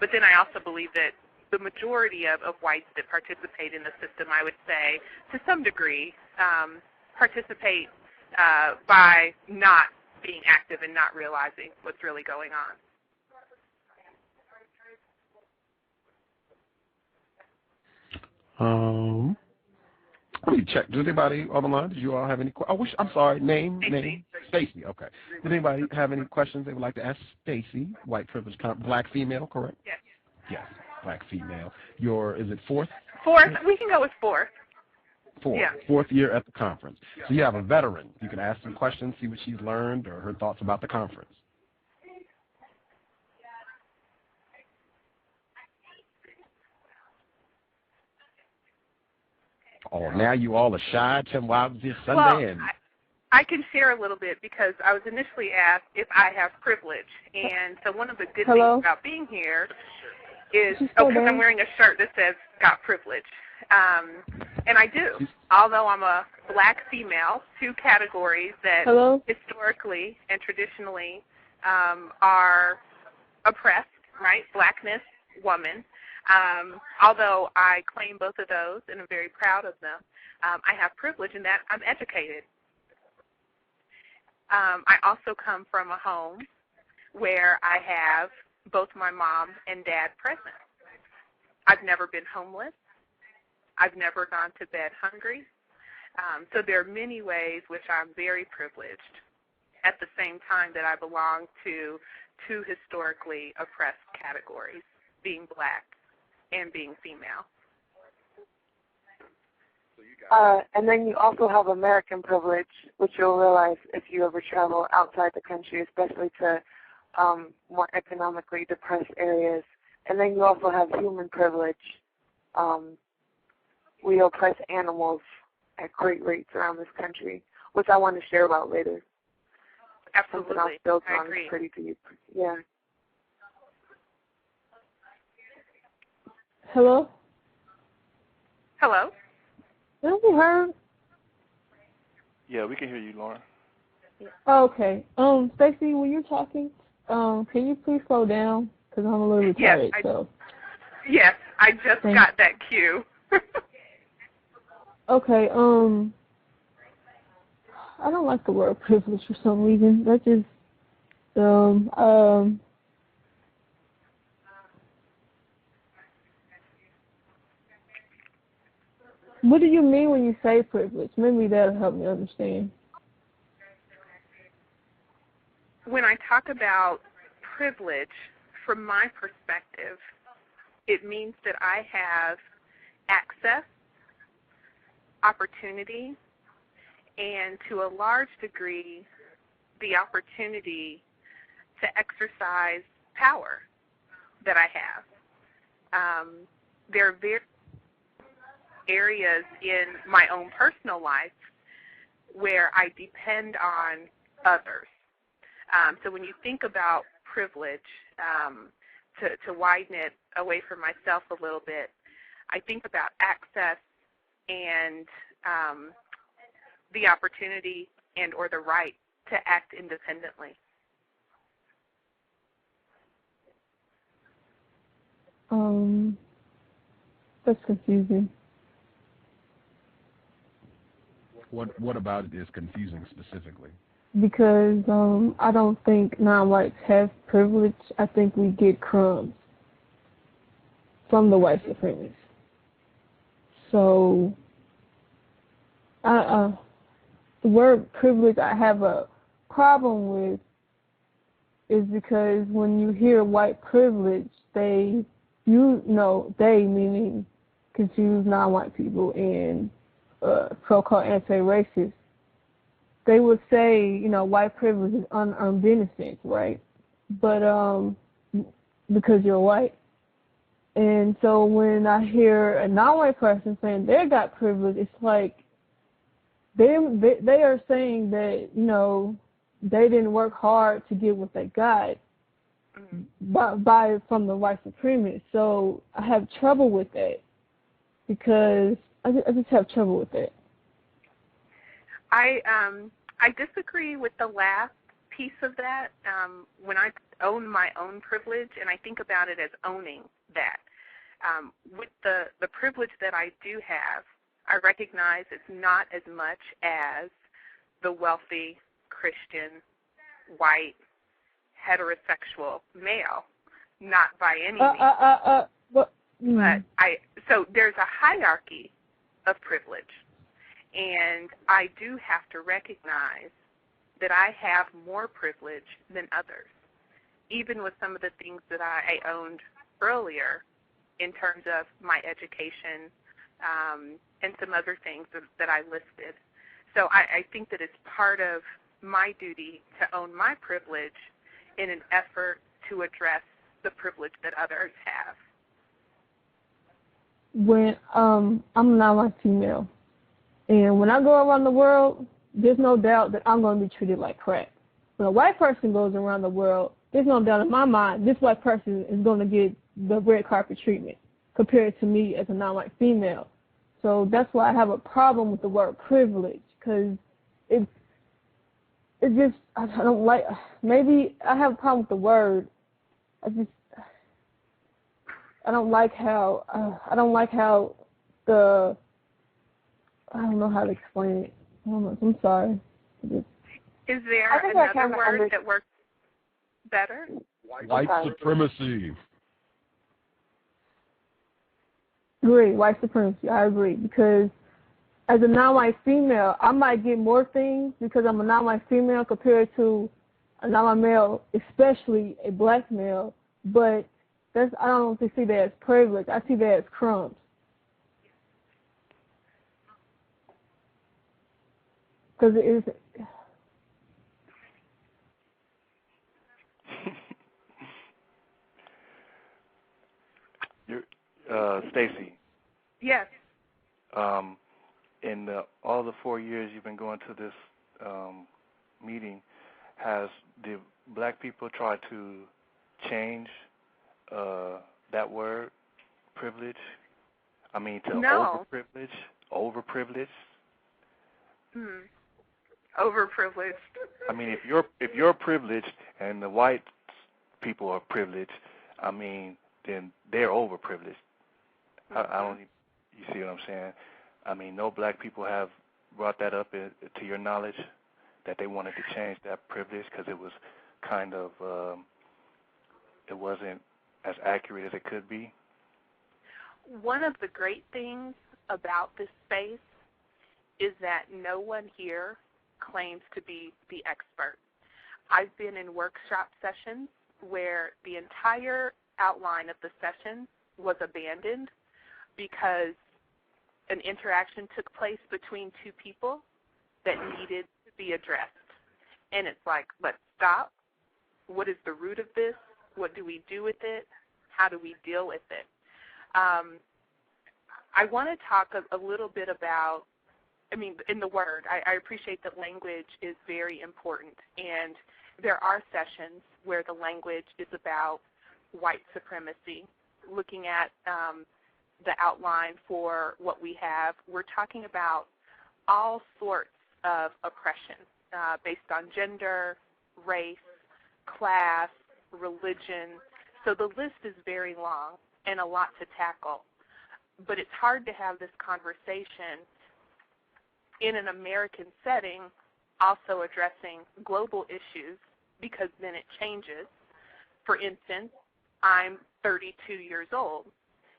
But then I also believe that the majority of whites that participate in the system, I would say, to some degree, participate by not being active and not realizing what's really going on. Let me check. Does anybody on the line? Did you all have any questions? I'm sorry. Name? Stacy. Okay. Does anybody have any questions they would like to ask Stacy? White privilege, black female, correct? Yes. Yes, black female. Is it fourth? Fourth. We can go with fourth. Fourth. Yeah. Fourth year at the conference. So you have a veteran. You can ask some questions, see what she's learned or her thoughts about the conference. Oh, now you all are shy. Tim Wild this Sunday. Well, I can share a little bit because I was initially asked if I have privilege. And so one of the good things about being here is, because I'm wearing a shirt that says got privilege. And I do. Although I'm a black female, two categories that historically and traditionally are oppressed, right? Blackness, woman. Although I claim both of those and I'm very proud of them, I have privilege in that I'm educated. I also come from a home where I have both my mom and dad present. I've never been homeless. I've never gone to bed hungry. So there are many ways which I'm very privileged at the same time that I belong to two historically oppressed categories, being black and being female. And then you also have American privilege, which you'll realize if you ever travel outside the country, especially to more economically depressed areas. And then you also have human privilege. We oppress animals at great rates around this country, which I want to share about later. Absolutely. Something else built I on agree. Pretty deep. Yeah. Hello? Hello? Have you heard? Yeah, we can hear you, Lauren. Oh, okay. Stacey, when you're talking, can you please slow down? Because I'm a little retarded, Yes, I just got that cue. Okay, I don't like the word privilege for some reason. That just, what do you mean when you say privilege? Maybe that'll help me understand. When I talk about privilege, from my perspective, it means that I have access, opportunity, and to a large degree, the opportunity to exercise power that I have. There are various areas in my own personal life where I depend on others. So when you think about privilege, to widen it away from myself a little bit, I think about access and the opportunity and or the right to act independently. That's confusing. What about it is confusing specifically? Because I don't think non-whites have privilege. I think we get crumbs from the white supremacists. So, the word privilege I have a problem with is because when you hear white privilege, they meaning confuse non-white people and so-called anti-racist, they would say, white privilege is unearned benefits, right? But because you're white. And so when I hear a non-white person saying they got privilege, it's like they are saying that, they didn't work hard to get what they got from the white supremacists. So I have trouble with that because I just have trouble with that. I disagree with the last piece of that. When I own my own privilege, and I think about it as owning that, with the privilege that I do have, I recognize it's not as much as the wealthy, Christian, white, heterosexual male, not by any means. So there's a hierarchy of privilege, and I do have to recognize that I have more privilege than others, even with some of the things that I owned earlier in terms of my education and some other things that I listed. So I think that it's part of my duty to own my privilege in an effort to address the privilege that others have. When I'm not a female, and when I go around the world, there's no doubt that I'm going to be treated like crap. When a white person goes around the world, there's no doubt in my mind this white person is going to get the red carpet treatment compared to me as a non-white female. So that's why I have a problem with the word privilege, because it's just, I don't like, maybe I have a problem with the word. I don't like how I don't know how to explain it. I'm sorry. Is there another word that works better? White supremacy. Agree, white supremacy. I agree, because as a non-white female, I might get more things because I'm a non-white female compared to a non-white male, especially a black male. But I don't see that as privilege. I see that as crumbs. Because it is. Stacy. Yes. In all the 4 years you've been going to this meeting, has the black people tried to change that word, privilege? I mean, to No. overprivilege? Overprivileged. I mean, if you're privileged and the white people are privileged, I mean, then they're overprivileged. I don't. You see what I'm saying? I mean, no black people have brought that up to your knowledge, that they wanted to change that privilege because it was kind of it wasn't as accurate as it could be. One of the great things about this space is that no one here claims to be the expert. I've been in workshop sessions where the entire outline of the session was abandoned because an interaction took place between two people that needed to be addressed. And it's like, let's stop. What is the root of this? What do we do with it? How do we deal with it? I want to talk a little bit about, in the word, I appreciate that language is very important, and there are sessions where the language is about white supremacy, looking at the outline for what we have. We're talking about all sorts of oppression based on gender, race, class, religion. So the list is very long and a lot to tackle. But it's hard to have this conversation in an American setting, also addressing global issues, because then it changes. For instance, I'm 32 years old.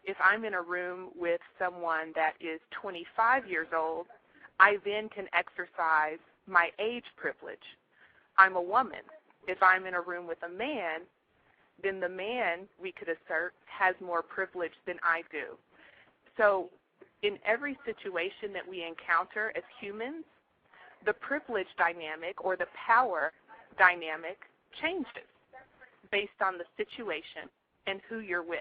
If I'm in a room with someone that is 25 years old, I then can exercise my age privilege. I'm a woman. If I'm in a room with a man, then the man, we could assert, has more privilege than I do. So in every situation that we encounter as humans, the privilege dynamic or the power dynamic changes based on the situation and who you're with.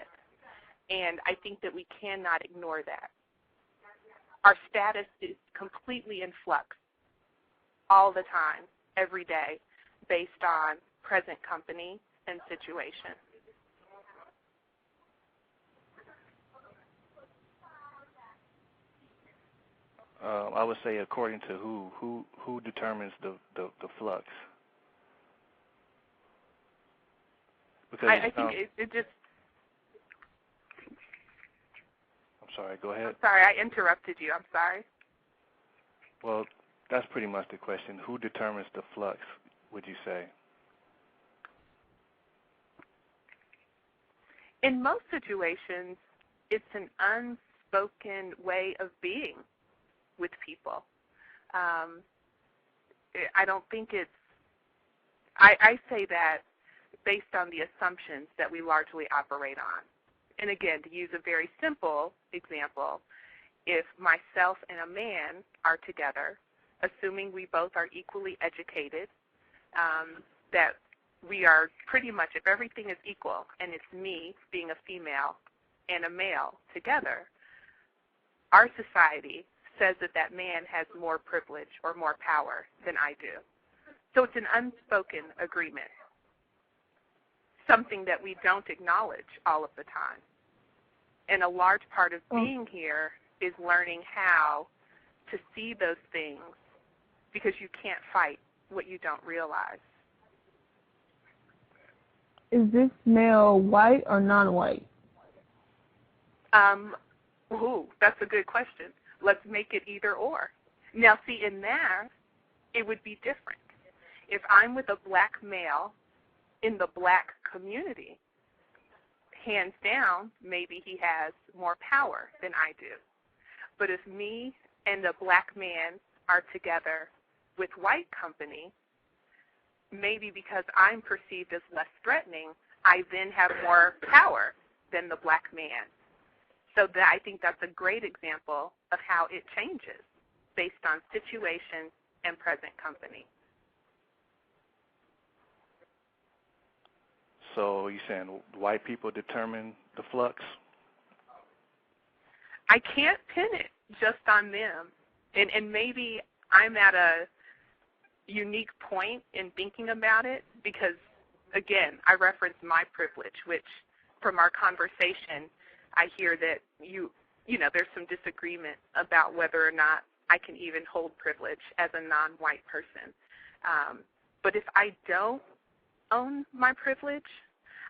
And I think that we cannot ignore that. Our status is completely in flux all the time, every day, based on present company and situation. I would say according to who determines the flux. Because I think it just. sorry, go ahead. I'm sorry, I interrupted you. I'm sorry. Well, that's pretty much the question. Who determines the flux, would you say? In most situations, it's an unspoken way of being with people. I don't think it's, I say that based on the assumptions that we largely operate on. And again, to use a very simple example, if myself and a man are together, assuming we both are equally educated, that we are pretty much, if everything is equal, and it's me being a female and a male together, our society says that that man has more privilege or more power than I do. So it's an unspoken agreement, something that we don't acknowledge all of the time. And a large part of being here is learning how to see those things, because you can't fight what you don't realize. Is this male white or non-white? That's a good question. Let's make it either or. Now, see, in there, it would be different. If I'm with a black male in the black community, hands down, maybe he has more power than I do. But if me and a black man are together with white company, maybe because I'm perceived as less threatening, I then have more power than the black man. So that, I think that's a great example of how it changes based on situation and present company. So you're saying white people determine the flux? I can't pin it just on them. And maybe I'm at a unique point in thinking about it because, again, I reference my privilege, which from our conversation, I hear that you know, there's some disagreement about whether or not I can even hold privilege as a non-white person. But if I don't own my privilege,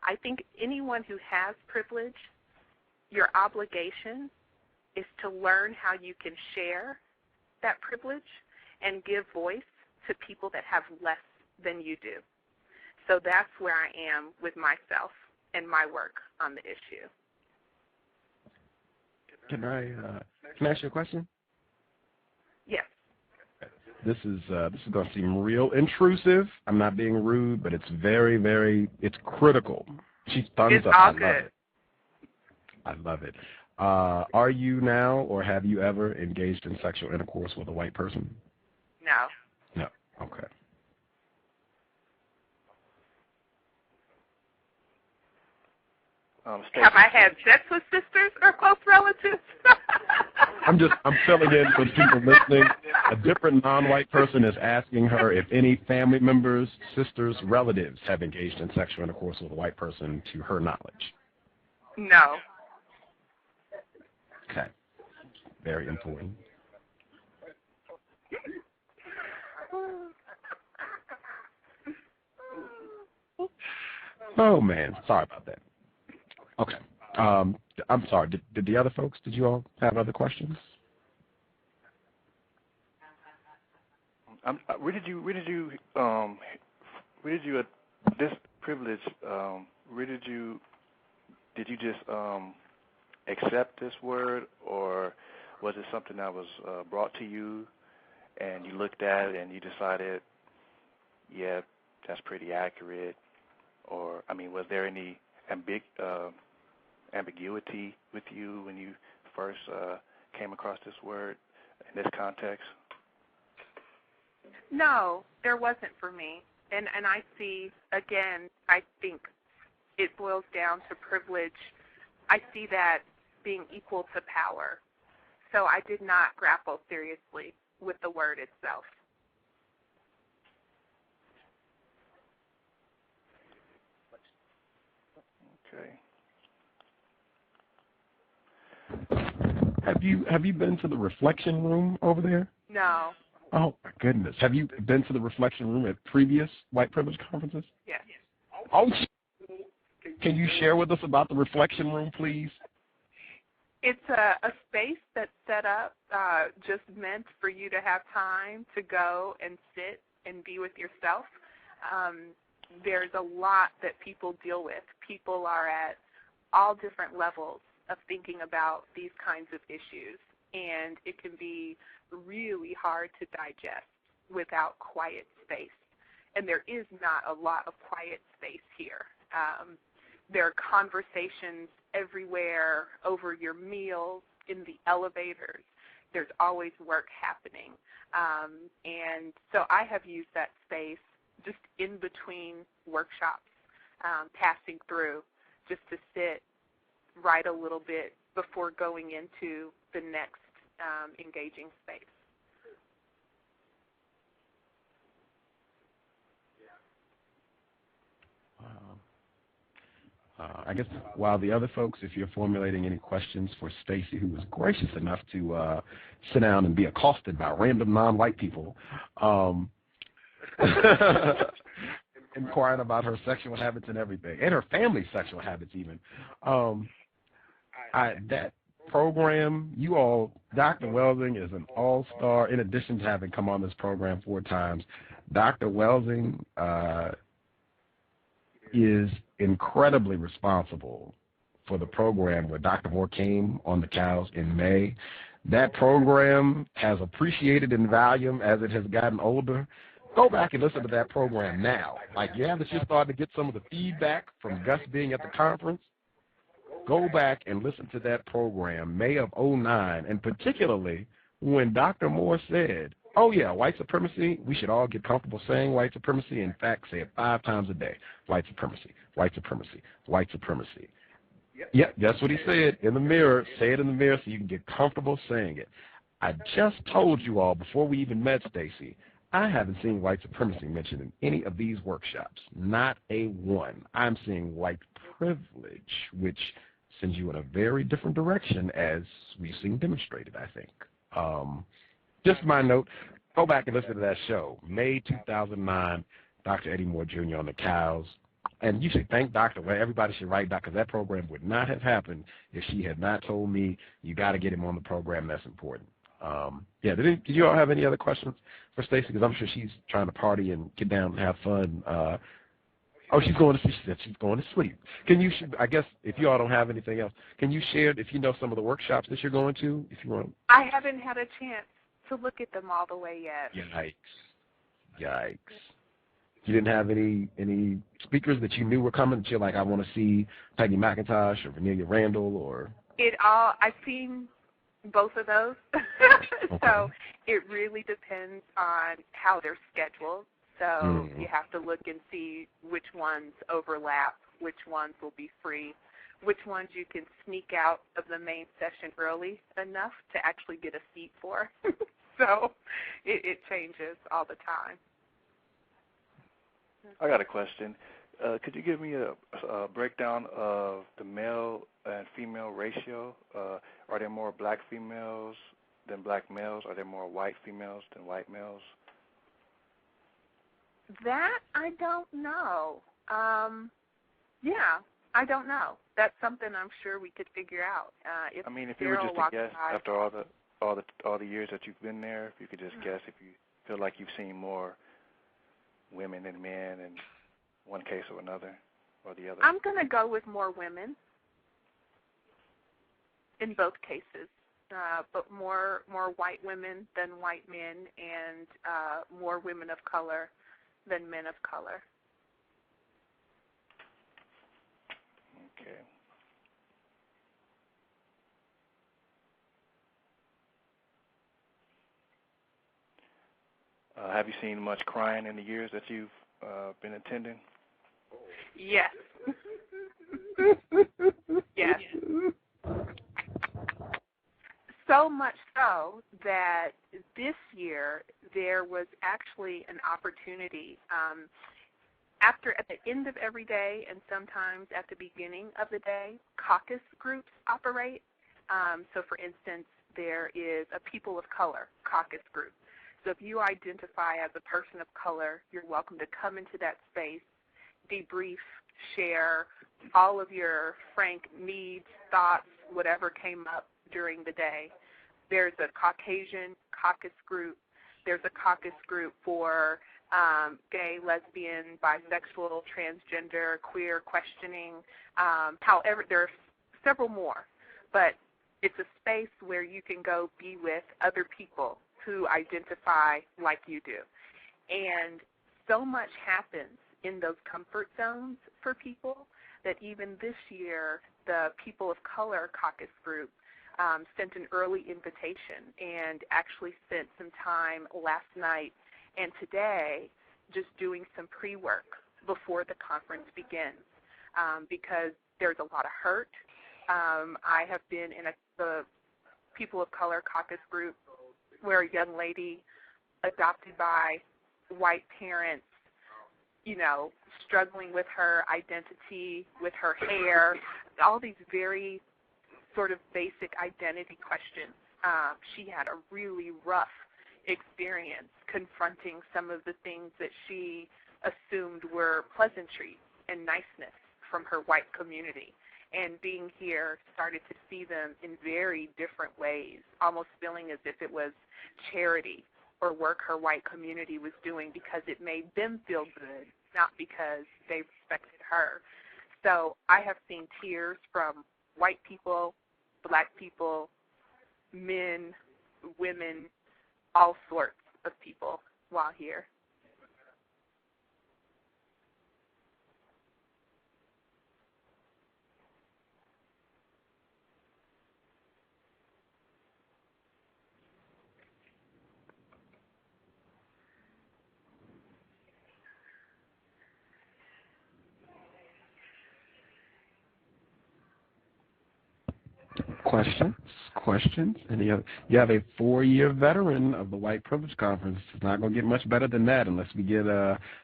I think anyone who has privilege, your obligation is to learn how you can share that privilege and give voice to people that have less than you do. So that's where I am with myself and my work on the issue. Can I ask you a question? Yes. This is going to seem real intrusive. I'm not being rude, but it's very, very, it's critical. She's thumbs it's up. All I good. love it. I love it. Are you now, or have you ever engaged in sexual intercourse with a white person? No. No. Okay. Have I had sex with sisters or close relatives? I'm filling in for people listening. A different non-white person is asking her if any family members, sisters, relatives have engaged in sexual intercourse with a white person to her knowledge. No. Okay. Very important. Oh, man. Sorry about that. Okay. I'm sorry. Did the other folks, did you all have other questions? Where did you this privilege, did you just accept this word, or was it something that was brought to you and you looked at it and you decided, yeah, that's pretty accurate? Or, I mean, was there any ambiguity with you when you first came across this word in this context? No, there wasn't for me. And I see, again, I think it boils down to privilege. I see that being equal to power. So I did not grapple seriously with the word itself. Okay. Have you been to the reflection room over there? No. Oh my goodness. Have you been to the reflection room at previous white privilege conferences? Yes. Oh, can you share with us about the reflection room, please? It's a space that's set up just meant for you to have time to go and sit and be with yourself. There's a lot that people deal with. People are at all different levels of thinking about these kinds of issues, and it can be really hard to digest without quiet space. And there is not a lot of quiet space here. There are conversations everywhere, over your meals, in the elevators. There's always work happening. And so I have used that space just in between workshops, passing through, just to sit, write a little bit before going into the next engaging space. I guess while the other folks, if you're formulating any questions for Stacy, who was gracious enough to sit down and be accosted by random non-white people, inquiring about her sexual habits and everything, and her family's sexual habits even. That program, you all, Dr. Welsing is an all-star. In addition to having come on this program 4 times, Dr. Welsing is incredibly responsible for the program where Dr. Moore came on the cows in May. That program has appreciated in volume as it has gotten older. Go back and listen to that program now. Like, yeah, that you're starting to get some of the feedback from Gus being at the conference. Go back and listen to that program, May of 2009, and particularly when Dr. Moore said, oh, yeah, white supremacy, we should all get comfortable saying white supremacy. In fact, say it 5 times a day. White supremacy, white supremacy, white supremacy. Yeah, that's what he said in the mirror. Say it in the mirror so you can get comfortable saying it. I just told you all before we even met, Stacy, I haven't seen white supremacy mentioned in any of these workshops. Not a one. I'm seeing white privilege, which sends you in a very different direction, as we've seen demonstrated, I think. Just my note, go back and listen to that show, May 2009, Dr. Eddie Moore Jr. on the cows. And you should thank Dr. Well, everybody should write Dr. because that program would not have happened if she had not told me, you got to get him on the program, that's important. Yeah, did you all have any other questions for Stacy? Because I'm sure she's trying to party and get down and have fun. Oh, she's going to sleep. She said she's going to sleep. Can you, I guess, if you all don't have anything else, can you share, if you know some of the workshops that you're going to, if you want? I haven't had a chance to look at them all the way yet. Yikes. You didn't have any speakers that you knew were coming that you're like, I want to see Peggy McIntosh or Vanilla Randall or? I've seen both of those. Okay. So it really depends on how they're scheduled. So you have to look and see which ones overlap, which ones will be free, which ones you can sneak out of the main session early enough to actually get a seat for. So it changes all the time. I got a question. Could you give me a breakdown of the male and female ratio? Are there more black females than black males? Are there more white females than white males? That I don't know. Yeah, I don't know. That's something I'm sure we could figure out. If you were just to guess after all the years that you've been there, if you could just guess if you feel like you've seen more women than men in one case or another, or the other. I'm going to go with more women in both cases, but more white women than white men, and more women of color than men of color. Okay. Have you seen much crying in the years that you've been attending? Yes. Yes. So much so that this year there was actually an opportunity. At the end of every day and sometimes at the beginning of the day, caucus groups operate. So, for instance, there is a people of color caucus group. So if you identify as a person of color, you're welcome to come into that space, debrief, share all of your frank needs, thoughts, whatever came up during the day. There's a Caucasian caucus group. There's a caucus group for gay, lesbian, bisexual, transgender, queer questioning. However, there are several more. But it's a space where you can go be with other people who identify like you do. And so much happens in those comfort zones for people that even this year, the People of Color Caucus Group sent an early invitation and actually spent some time last night and today just doing some pre-work before the conference begins because there's a lot of hurt. I have been in the People of Color Caucus Group where a young lady adopted by white parents, you know, struggling with her identity, with her hair, all these very sort of basic identity questions. She had a really rough experience confronting some of the things that she assumed were pleasantries and niceness from her white community. And being here, started to see them in very different ways, almost feeling as if it was charity or work her white community was doing because it made them feel good, not because they respected her. So I have seen tears from white people, black people, men, women, all sorts of people while here. Questions? Any other? You have a 4-year veteran of the White Privilege Conference. It's not going to get much better than that unless we get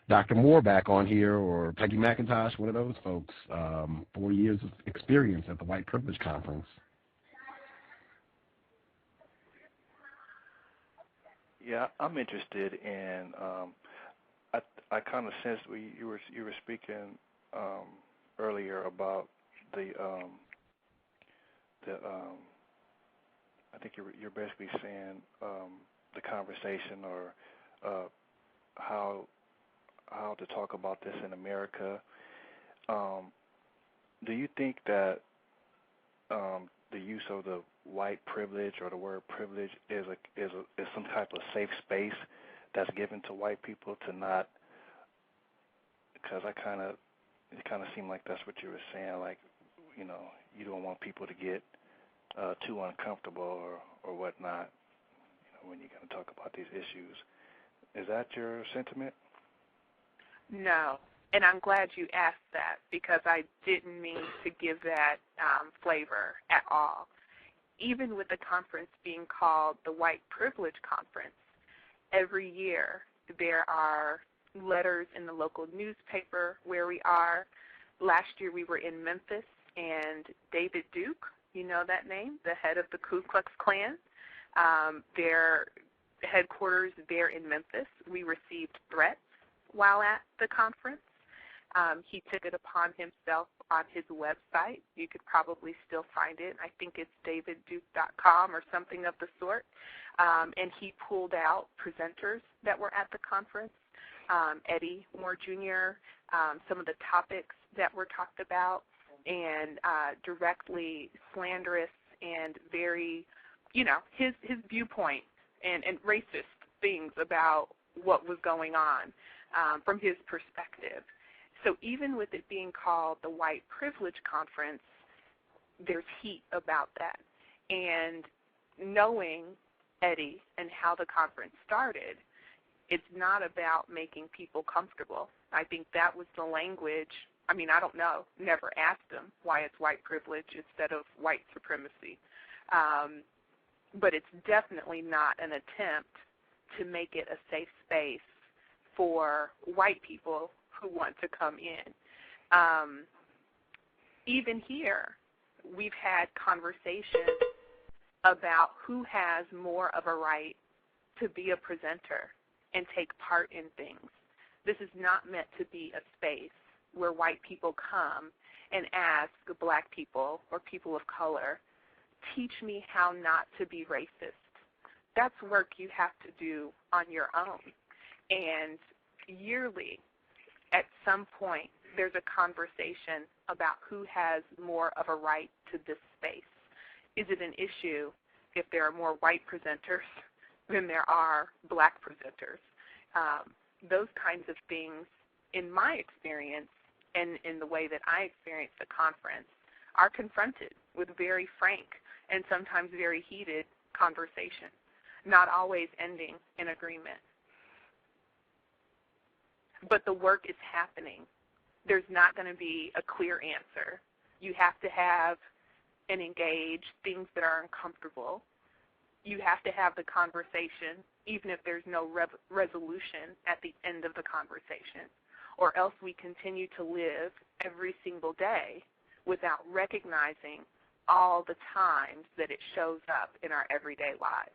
Dr. Moore back on here or Peggy McIntosh, one of those folks. 4 years of experience at the White Privilege Conference. Yeah, I'm interested in. I kind of sensed you were speaking earlier about the I think you're basically saying the conversation or how to talk about this in America. Do you think that the use of the white privilege or the word privilege is some type of safe space that's given to white people to not? Because it kind of seemed like that's what you were saying, like, you know, you don't want people to get too uncomfortable or whatnot, you know, when you're going to talk about these issues. Is that your sentiment? No, and I'm glad you asked that because I didn't mean to give that flavor at all. Even with the conference being called the White Privilege Conference, every year there are letters in the local newspaper where we are. Last year we were in Memphis, and David Duke, you know that name, the head of the Ku Klux Klan, their headquarters there in Memphis, we received threats while at the conference. He took it upon himself on his website. You could probably still find it. I think it's davidduke.com or something of the sort. And he pulled out presenters that were at the conference, Eddie Moore Jr., some of the topics that were talked about, and directly slanderous and very, you know, his viewpoint and racist things about what was going on from his perspective. So even with it being called the White Privilege Conference, there's heat about that. And knowing Eddie and how the conference started, it's not about making people comfortable. I think that was the language. I mean, I don't know, never asked him why it's white privilege instead of white supremacy. But it's definitely not an attempt to make it a safe space for white people who want to come in. Even here, we've had conversations about who has more of a right to be a presenter and take part in things. This is not meant to be a space where white people come and ask black people or people of color teach me how not to be racist. That's work you have to do on your own. And yearly, at some point, there's a conversation about who has more of a right to this space. Is it an issue if there are more white presenters than there are black presenters? Those kinds of things, in my experience and in the way that I experienced the conference, are confronted with very frank and sometimes very heated conversation, not always ending in agreement. But the work is happening. There's not going to be a clear answer. You have to have and engage things that are uncomfortable. You have to have the conversation, even if there's no resolution at the end of the conversation, or else we continue to live every single day without recognizing all the times that it shows up in our everyday lives.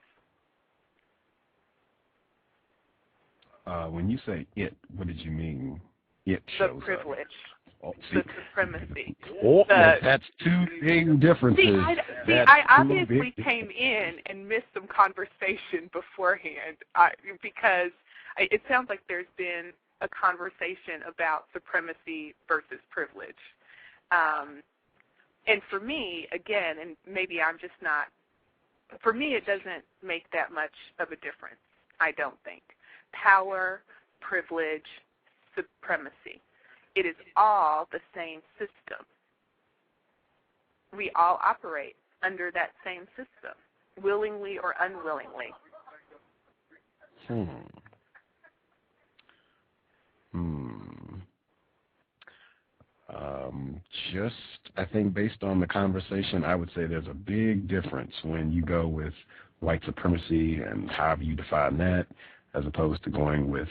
When you say it, what did you mean? It shows The privilege, up? the supremacy. That's two big differences. I obviously came in and missed some conversation beforehand because it sounds like there's been a conversation about supremacy versus privilege. And for me, again, and maybe I'm just not, for me it doesn't make that much of a difference, I don't think. Power, privilege, supremacy. It is all the same system. We all operate under that same system, willingly or unwillingly. I think based on the conversation, I would say there's a big difference when you go with white supremacy and however you define that, as opposed to going with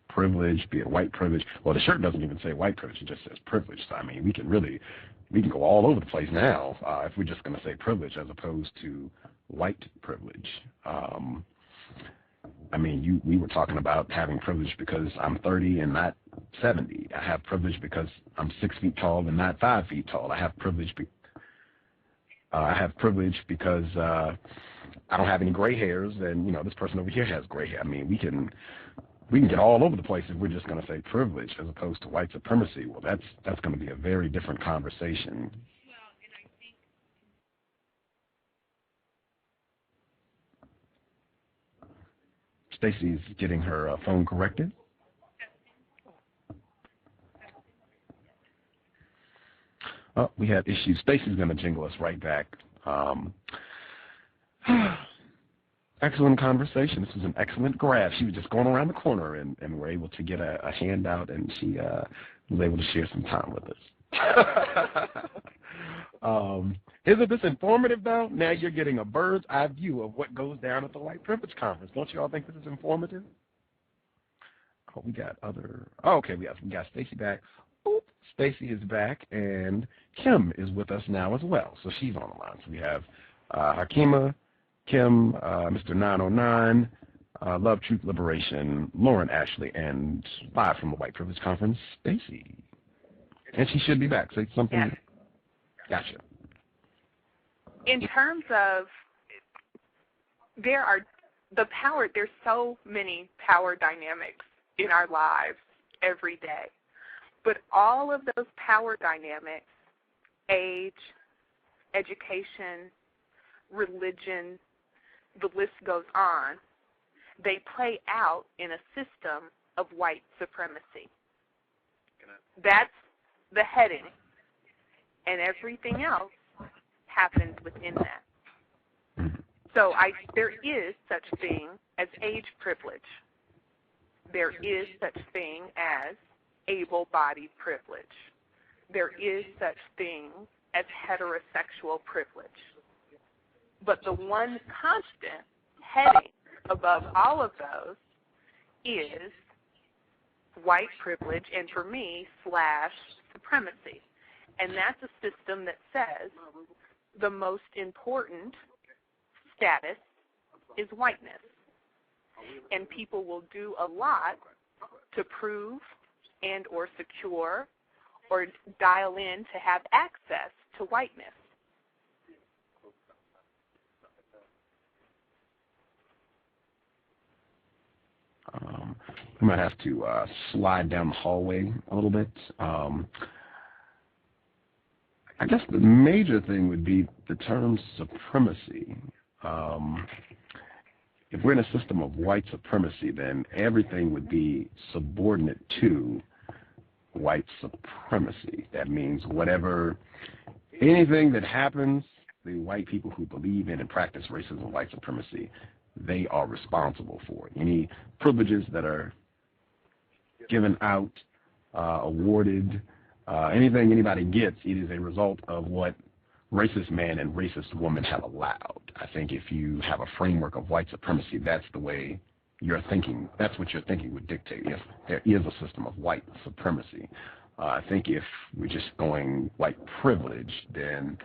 privilege, be it white privilege. Well, the shirt doesn't even say white privilege, it just says privilege. So, I mean, we can go all over the place now if we're just going to say privilege as opposed to white privilege. I mean, we were talking about having privilege because I'm 30 and not 70. I have privilege because I'm 6 feet tall and not 5 feet tall. I have privilege because I don't have any gray hairs, and this person over here has gray hair. I mean, we can get all over the place if we're just going to say privilege as opposed to white supremacy. Well, that's going to be a very different conversation. Stacy's getting her phone corrected. Oh, we had issues. Stacy's going to jingle us right back. Excellent conversation. This was an excellent grab. She was just going around the corner, and we're able to get a handout, and she was able to share some time with us. Isn't this informative, though? Now you're getting a bird's eye view of what goes down at the White Privilege Conference. Don't you all think this is informative? Oh, we got okay, we got Stacy back. Oop, Stacy is back, and Kim is with us now as well. So she's on the line. So we have Hakima, Kim, Mr. 909, Love, Truth, Liberation, Lauren Ashley, and live from the White Privilege Conference, Stacy. And she should be back. Say something. Yes. Gotcha. In terms of, there's so many power dynamics in our lives every day. But all of those power dynamics, age, education, religion, the list goes on, they play out in a system of white supremacy. That's the heading, and everything else happens within that. So there is such thing as age privilege. There is such thing as able-bodied privilege. There is such thing as heterosexual privilege. But the one constant heading above all of those is white privilege, and for me, / supremacy. And that's a system that says the most important status is whiteness. And people will do a lot to prove and or secure or dial in to have access to whiteness. I might have to slide down the hallway a little bit. I guess the major thing would be the term supremacy. If we're in a system of white supremacy, then everything would be subordinate to white supremacy. That means anything that happens, the white people who believe in and practice racism, white supremacy, they are responsible for it. Any privileges that are given out, awarded, anything anybody gets, it is a result of what racist man and racist woman have allowed. I think if you have a framework of white supremacy, that's the way you're thinking. That's what your thinking would dictate. If there is a system of white supremacy, I think if we're just going white privilege, then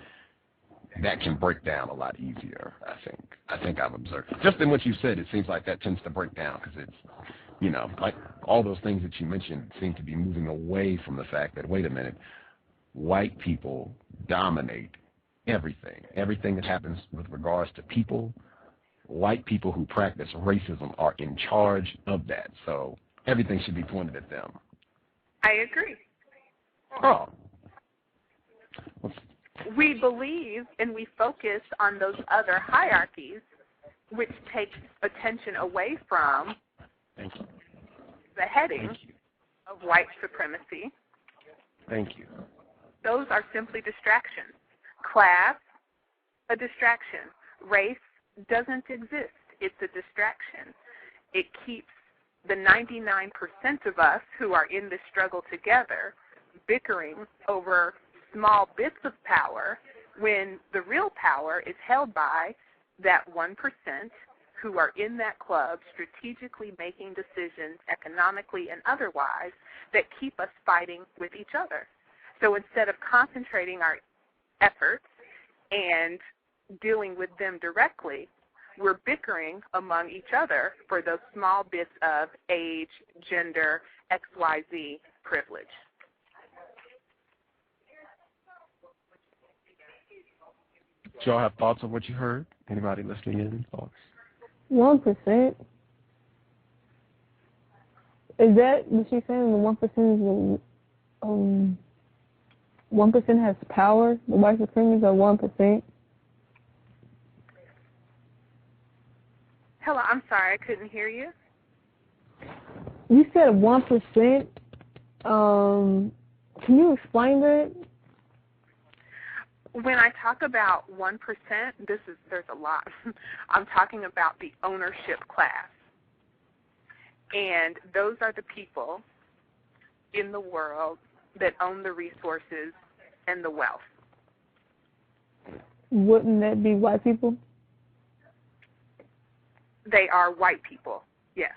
that can break down a lot easier. I think I've observed. Just in what you said, it seems like that tends to break down because it's, like all those things that you mentioned seem to be moving away from the fact that, wait a minute, white people dominate everything. Everything that happens with regards to people, white people who practice racism are in charge of that. So everything should be pointed at them. I agree. Oh. We believe and we focus on those other hierarchies, which takes attention away from the heading of white supremacy. Thank you. Those are simply distractions. Class, a distraction. Race doesn't exist. It's a distraction. It keeps the 99% of us who are in this struggle together bickering over small bits of power when the real power is held by that 1% who are in that club strategically making decisions economically and otherwise that keep us fighting with each other. So instead of concentrating our efforts and dealing with them directly, we're bickering among each other for those small bits of age, gender, XYZ privilege. Do y'all have thoughts on what you heard? Anybody listening in? Thoughts? 1%. Is that what she's saying? The 1% is 1% has power. The white supremacists are 1%. Hello, I'm sorry, I couldn't hear you. You said 1%. Can you explain that? When I talk about 1%, there's a lot. I'm talking about the ownership class. And those are the people in the world that own the resources and the wealth. Wouldn't that be white people? They are white people, yes.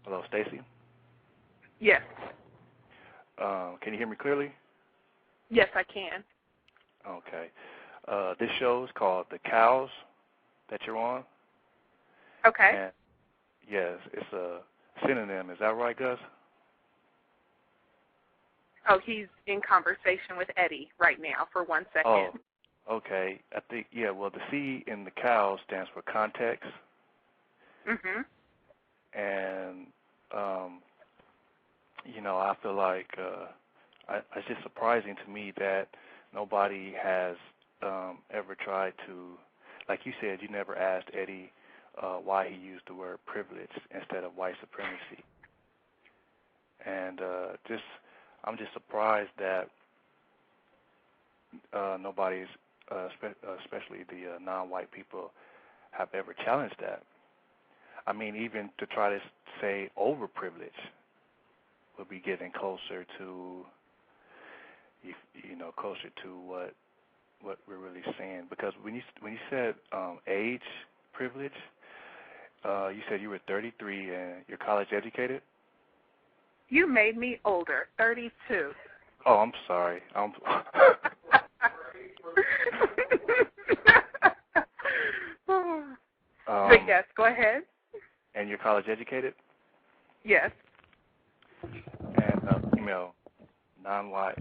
Hello, Stacy? Yes. Can you hear me clearly? Yes, I can. Okay. This show is called the C.O.W.S. that you're on. Okay. And yes, it's a synonym. Is that right, Gus? Oh, he's in conversation with Eddie right now for 1 second. Oh, okay. I think, well, the C in the C.O.W.S. stands for context. Mm-hmm. And, I feel like it's just surprising to me that nobody has ever tried to, like you said, you never asked Eddie why he used the word privilege instead of white supremacy. And I'm just surprised that nobody's, especially the non-white people, have ever challenged that. I mean, even to try to say overprivilege would be getting closer to, closer to what we're really saying. Because when you said age privilege, you said you were 33 and you're college educated? You made me older, 32. Oh, I'm sorry. But yes, go ahead. And you're college educated? Yes. And female, non-white,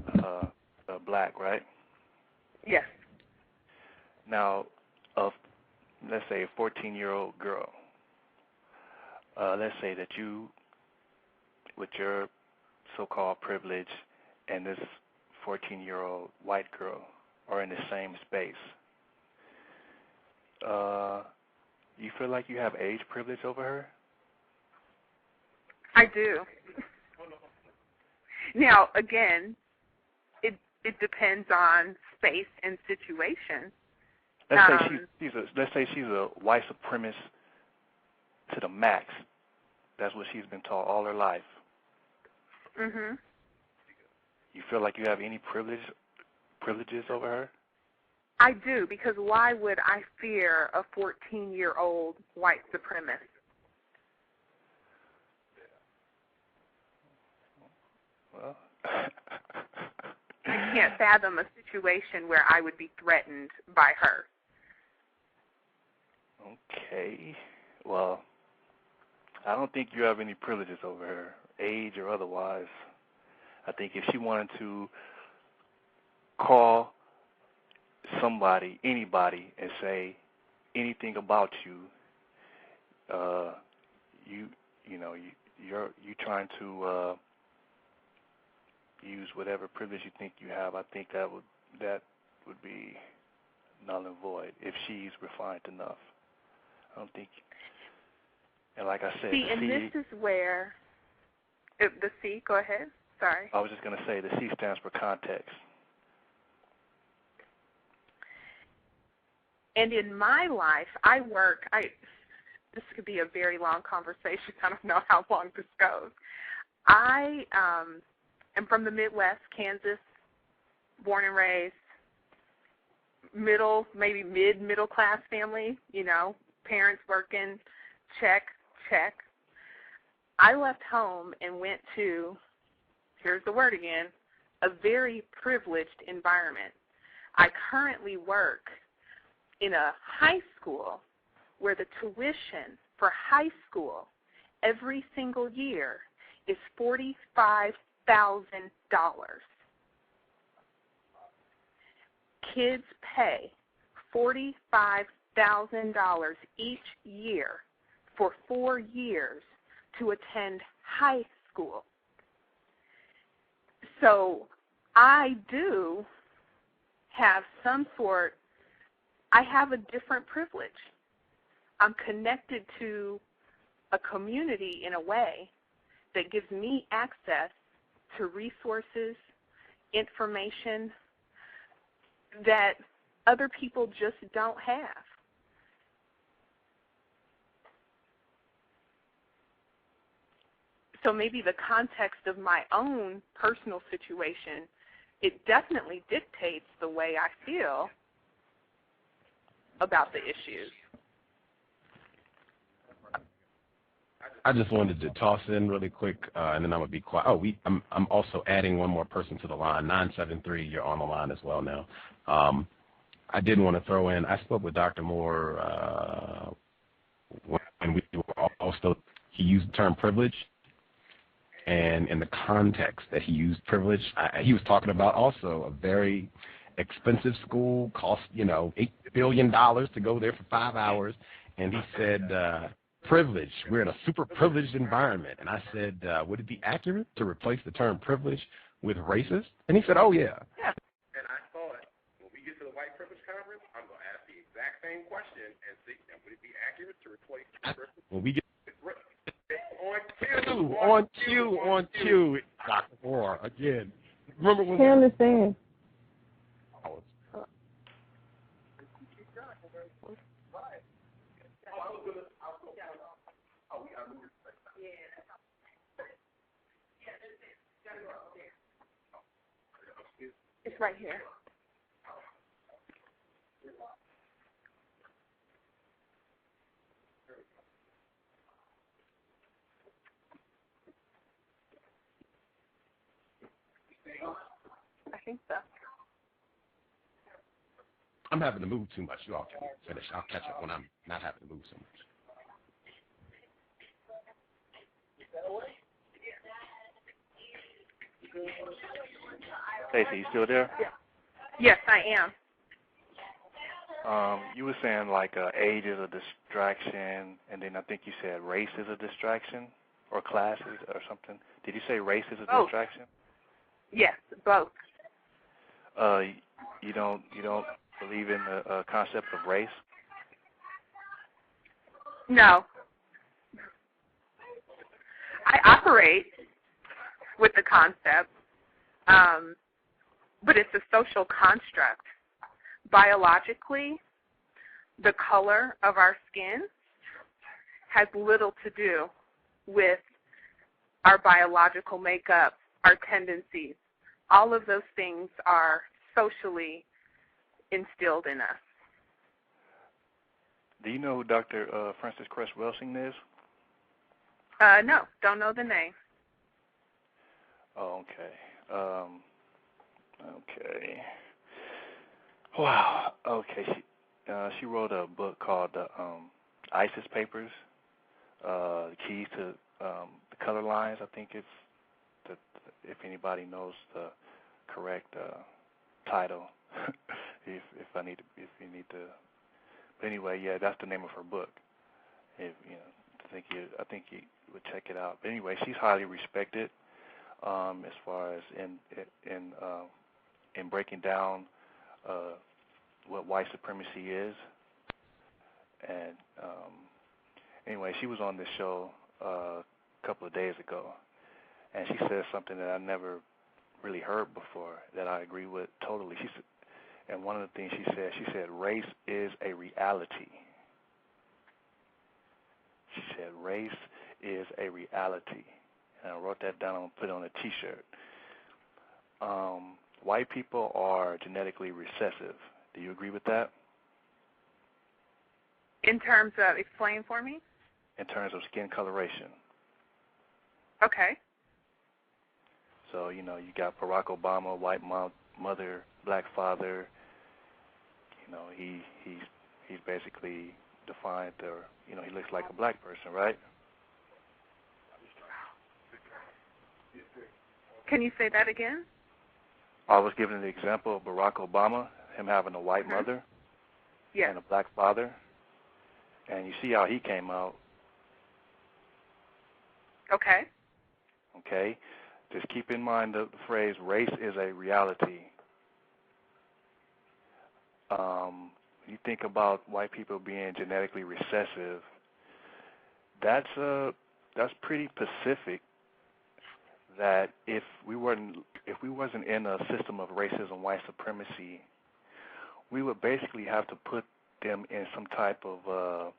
black, right? Yes. Now, let's say a 14-year-old girl. Let's say that you, with your so-called privilege, and this 14-year-old white girl are in the same space. You feel like you have age privilege over her? I do. Now, again, it depends on space and situation. Let's say she's a white supremacist to the max. That's what she's been taught all her life. Mhm. You feel like you have any privileges over her? I do, because why would I fear a 14-year-old white supremacist? Well, I can't fathom a situation where I would be threatened by her. Okay. Well, I don't think you have any privileges over her, age or otherwise. I think if she wanted to call somebody, anybody, and say anything about you, you're trying to use whatever privilege you think you have. I think that would be null and void if she's refined enough. I don't think. And like I said, this is where the C. Go ahead. Sorry. I was just going to say the C stands for context. And in my life, this could be a very long conversation. I don't know how long this goes. I am from the Midwest, Kansas, born and raised, maybe mid-middle class family, parents working, check. I left home and went to, here's the word again, a very privileged environment. I currently work in a high school where the tuition for high school every single year is $45,000. Kids pay $45,000 each year for 4 years to attend high school. So I do have I have a different privilege. I'm connected to a community in a way that gives me access to resources, information that other people just don't have. So maybe the context of my own personal situation, it definitely dictates the way I feel about the issues. I just wanted to toss in really quick, and then I'm gonna be quiet. I'm also adding one more person to the line. 973, you're on the line as well now. I did want to throw in. I spoke with Dr. Moore when we were also. He used the term privilege, and in the context that he used privilege, he was talking about also a very expensive school, cost $8 billion to go there for 5 hours, and he said. Privilege. We're in a super privileged environment. And I said, would it be accurate to replace the term privilege with racist? And he said, oh, yeah. Yeah. And I thought, when we get to the white privilege conference, I'm going to ask the exact same question and see, would it be accurate to replace the privilege when we get on cue, Dr. Moore, again. Remember when Can't understand. It's right here. I think so. I'm having to move too much. You all can finish. I'll catch up when I'm not having to move so much. Stacey, you still there? Yes, I am. You were saying like age is a distraction, and then I think you said race is a distraction, or classes or something. Did you say race is a Both. distraction? Yes, both. You don't believe in the concept of race? No. I operate with the concept, but it's a social construct. Biologically, the color of our skin has little to do with our biological makeup, our tendencies. All of those things are socially instilled in us. Do you know who Dr. Frances Cress Welsing is? No, don't know the name. Oh, okay. Okay. Wow. Okay. She wrote a book called the ISIS Papers, the Keys to the Color Lines. I think it's if anybody knows the correct title, if you need to. But anyway, yeah, that's the name of her book. If I think you would check it out. But anyway, she's highly respected as far as in breaking down what white supremacy is. And anyway, she was on this show a couple of days ago, and she said something that I never really heard before that I agree with totally. She said, and one of the things she said, race is a reality. She said, race is a reality. And I wrote that down and put it on a T-shirt. White people are genetically recessive. Do you agree with that? In terms of, explain for me? In terms of skin coloration. Okay. So, you got Barack Obama, white mother, black father. He's basically defined, or he looks like a black person, right? Can you say that again? I was giving the example of Barack Obama, him having a white mother and a black father, and you see how he came out. Okay. Okay? Just keep in mind the phrase, race is a reality. You think about white people being genetically recessive, that's pretty specific. That if we wasn't in a system of racism, white supremacy, we would basically have to put them in some type of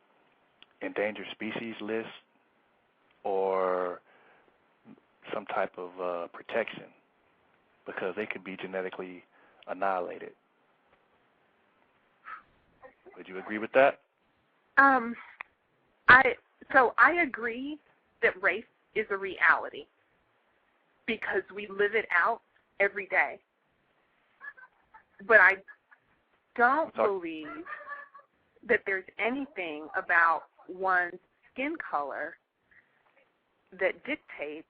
endangered species list or some type of protection, because they could be genetically annihilated. Would you agree with that? I agree that race is a reality because we live it out every day. But I don't believe that there's anything about one's skin color that dictates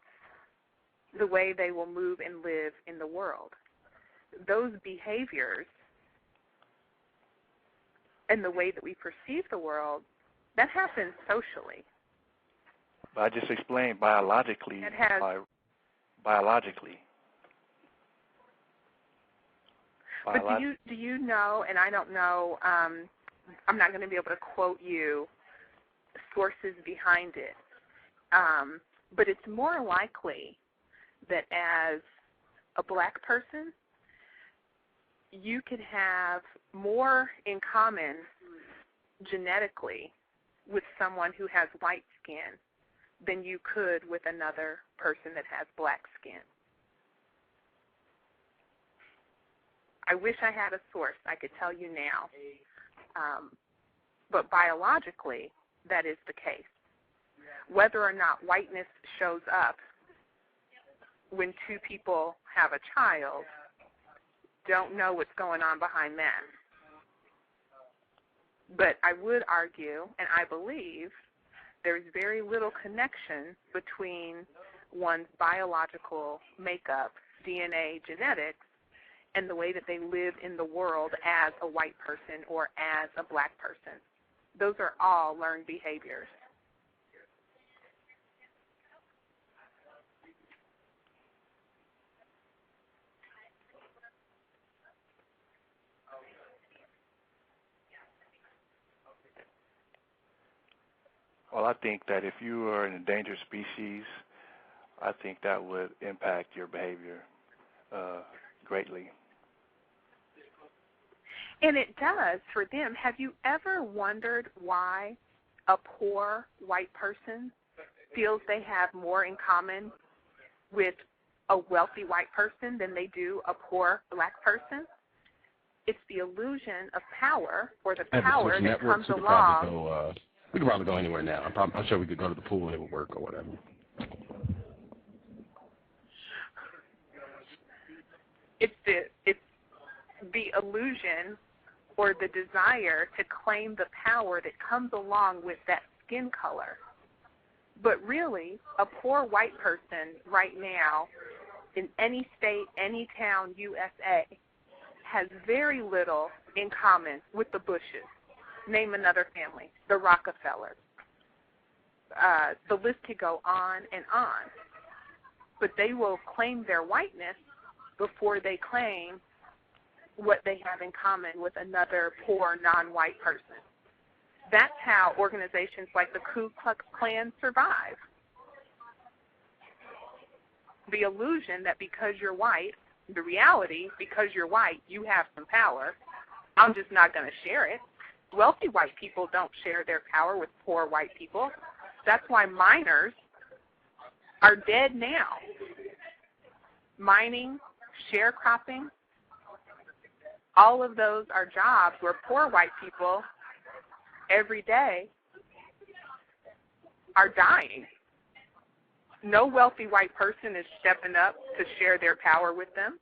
the way they will move and live in the world. Those behaviors and the way that we perceive the world, that happens socially. But I just explained biologically. Biologically. But do you know, and I don't know, I'm not going to be able to quote you sources behind it, but it's more likely that as a black person, you could have more in common genetically with someone who has white skin than you could with another person that has black skin. I wish I had a source I could tell you now, but biologically, that is the case. Whether or not whiteness shows up when two people have a child, don't know what's going on behind that. But I would argue, and I believe, there's very little connection between one's biological makeup DNA, genetics, and the way that they live in the world as a white person or as a black person. Those are all learned behaviors. Well, I think that if you are an endangered species, I think that would impact your behavior greatly. And it does for them. Have you ever wondered why a poor white person feels they have more in common with a wealthy white person than they do a poor black person? It's the illusion of power, or the power that comes along. We could probably go anywhere now. I'm sure we could go to the pool and it would work or whatever. It's the illusion or the desire to claim the power that comes along with that skin color. But really, a poor white person right now in any state, any town, USA, has very little in common with the Bushes. Name another family, the Rockefellers. The list could go on and on. But they will claim their whiteness before they claim what they have in common with another poor, non-white person. That's how organizations like the Ku Klux Klan survive. The illusion that because you're white, the reality, because you're white, you have some power. I'm just not going to share it. Wealthy white people don't share their power with poor white people. That's why miners are dead now. Mining, sharecropping, all of those are jobs where poor white people every day are dying. No wealthy white person is stepping up to share their power with them.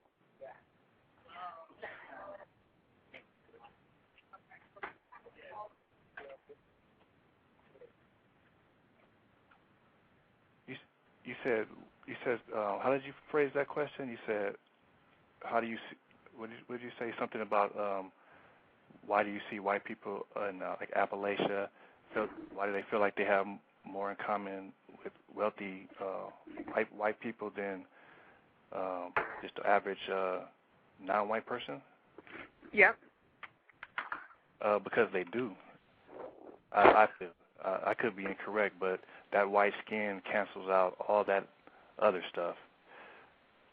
You said, how did you phrase that question? You said, how do you see, what did you say, something about why do you see white people in like Appalachia, why do they feel like they have more in common with wealthy white people than just the average non-white person? Yep. Because they do. I feel. I could be incorrect, but that white skin cancels out all that other stuff.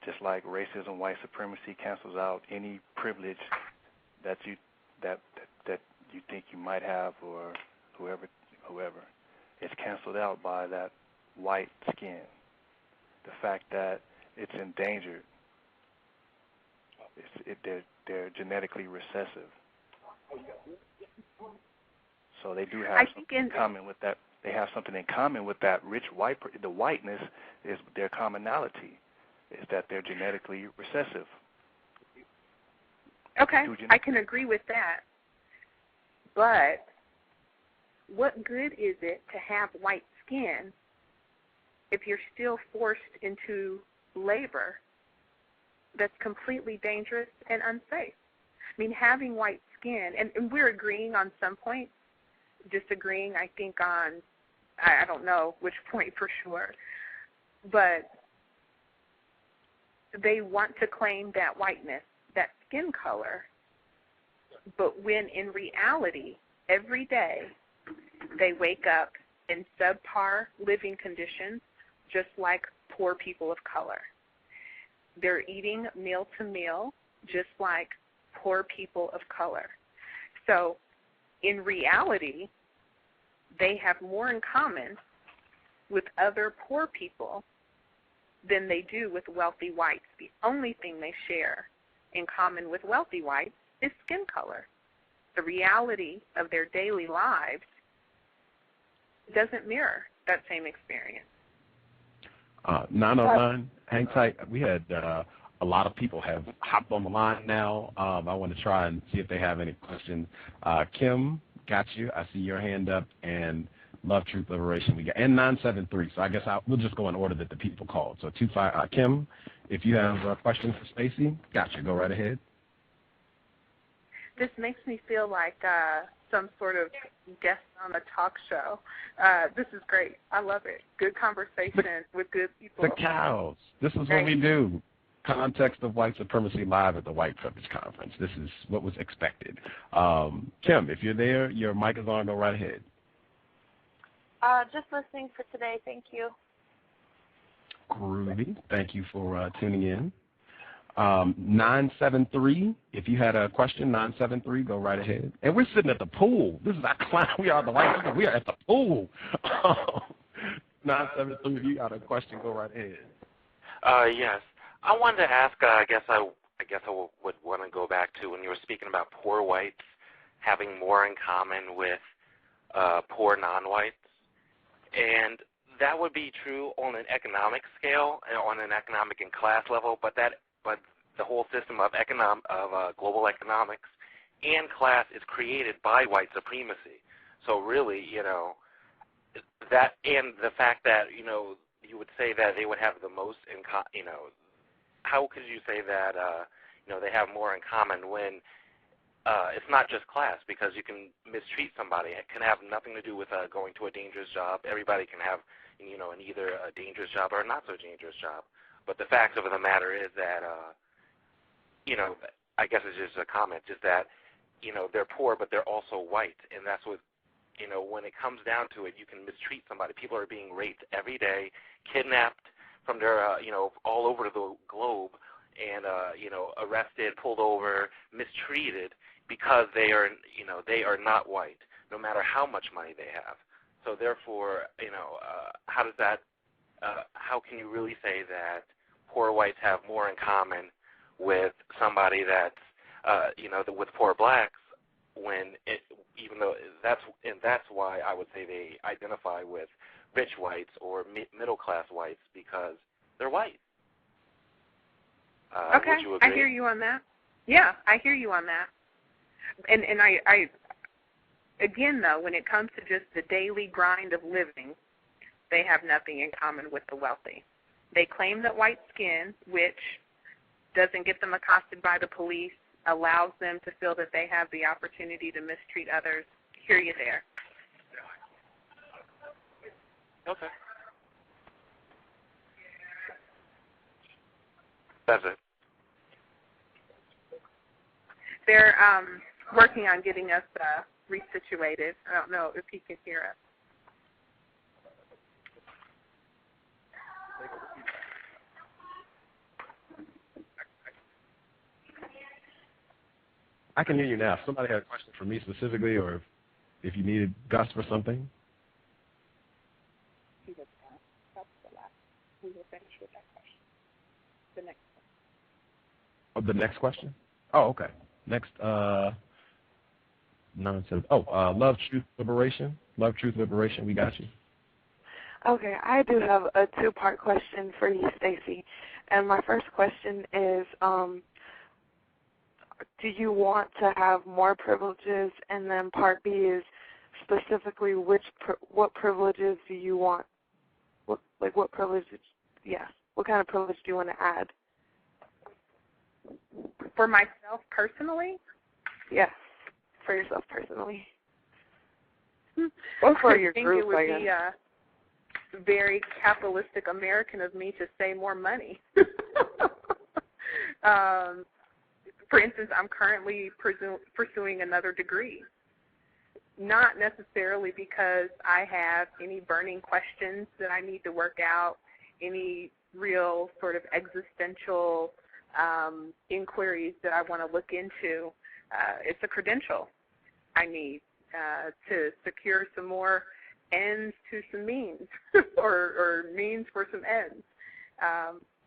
Just like racism, white supremacy cancels out any privilege that you think you might have, or whoever. It's canceled out by that white skin. The fact that it's endangered. They're genetically recessive. So they do have something in common with that. They have something in common with that rich white. The whiteness is their commonality, is that they're genetically recessive. Okay, I can agree with that. But what good is it to have white skin if you're still forced into labor that's completely dangerous and unsafe? I mean, having white skin, and we're agreeing on some points, disagreeing, I think, on, I don't know which point for sure, but they want to claim that whiteness, that skin color, but when in reality, every day, they wake up in subpar living conditions, just like poor people of color. They're eating meal to meal, just like poor people of color. So, in reality, they have more in common with other poor people than they do with wealthy whites. The only thing they share in common with wealthy whites is skin color. The reality of their daily lives doesn't mirror that same experience. 909, hang tight. We had a lot of people have hopped on the line now. I want to try and see if they have any questions. Kim, got you. I see your hand up, and Love, Truth, Liberation. We got and 973. So I guess we'll just go in order that the people called. So Kim, if you have questions for Stacey, gotcha. Go right ahead. This makes me feel like some sort of guest on a talk show. This is great. I love it. Good conversation with good people. The cows. This is what we do. Context of White Supremacy live at the White Privilege Conference. This is what was expected. Kim, if you're there, your mic is on. Go right ahead. Just listening for today. Thank you. Groovy. Thank you for tuning in. 973, if you had a question, 973, go right ahead. And we're sitting at the pool. This is our client. We are the White People. We are at the pool. 973, if you got a question, go right ahead. Yes. I wanted to ask, I guess I would want to go back to when you were speaking about poor whites having more in common with poor non-whites. And that would be true on an economic scale, on an economic and class level, but the whole system of global economics and class is created by white supremacy. So really, that and the fact that, you would say that they would have the most in how could you say that, they have more in common when it's not just class, because you can mistreat somebody. It can have nothing to do with going to a dangerous job. Everybody can have, in either a dangerous job or a not so dangerous job. But the fact of the matter is that, I guess it's just a comment, just that, they're poor, but they're also white. And that's what, when it comes down to it, you can mistreat somebody. People are being raped every day, kidnapped from their, all over the globe, and, arrested, pulled over, mistreated because they are not white, no matter how much money they have. So therefore, how does that, how can you really say that poor whites have more in common with somebody that's, with poor blacks, even though that's why I would say they identify with rich whites or middle class whites, because they're white. Okay, would you agree? I hear you on that. Yeah, I hear you on that. And I again though, when it comes to just the daily grind of living, they have nothing in common with the wealthy. They claim that white skin, which doesn't get them accosted by the police, allows them to feel that they have the opportunity to mistreat others. Hear you there. Okay. That's it. They're working on getting us resituated. I don't know if he can hear us. I can hear you now. If somebody had a question for me specifically, or if you needed Gus for something. He was that's the last. We will finish with that question. The next one. Oh, the next question? Oh, okay. Next, nonsense. Oh, Love, Truth, Liberation. Love, Truth, Liberation. We got you. Okay, I do have a two-part question for you, Stacey. And my first question is, do you want to have more privileges? And then part B is specifically what privileges do you want? What privileges? Yeah. What kind of privilege do you want to add? For myself personally? Yes, for yourself personally. Or for your group, it would be very capitalistic American of me to say more money. For instance, I'm currently pursuing another degree. Not necessarily because I have any burning questions that I need to work out, any real sort of existential inquiries that I want to look into. It's a credential I need to secure some more ends to some means, or means for some ends.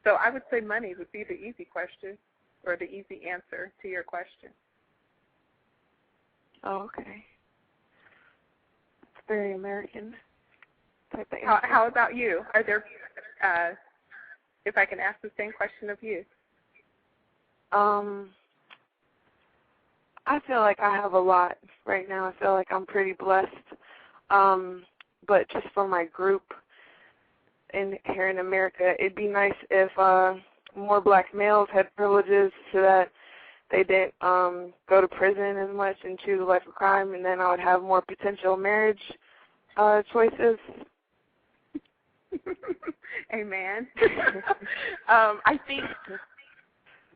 So I would say money would be the easy question, or the easy answer to your question. Oh, okay. It's very American type of answer. How about you? Are there, if I can ask the same question of you? I feel like I have a lot right now. I feel like I'm pretty blessed. But just for my group here in America, it'd be nice if more black males had privileges so that they didn't go to prison as much and choose a life of crime, and then I would have more potential marriage choices. Amen. I think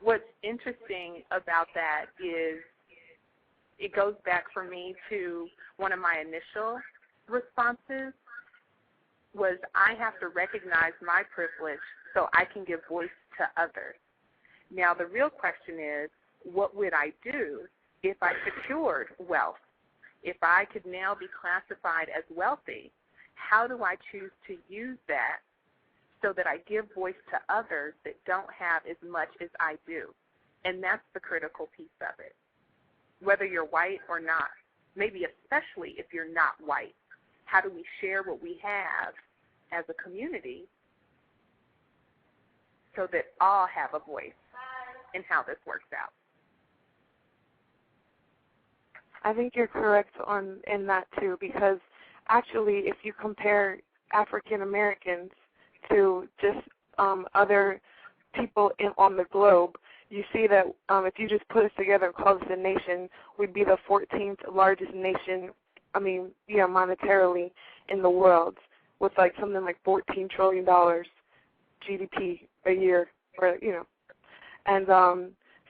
what's interesting about that is it goes back for me to one of my initial responses was I have to recognize my privilege so I can give voice to others. Now, the real question is, what would I do if I secured wealth? If I could now be classified as wealthy, how do I choose to use that so that I give voice to others that don't have as much as I do? And that's the critical piece of it. Whether you're white or not, maybe especially if you're not white, how do we share what we have as a community so that all have a voice in how this works out? I think you're correct in that too, because actually if you compare African Americans to just other people on the globe, you see that if you just put us together and call us a nation, we'd be the 14th largest nation, monetarily in the world, with like something like $14 trillion GDP a year, and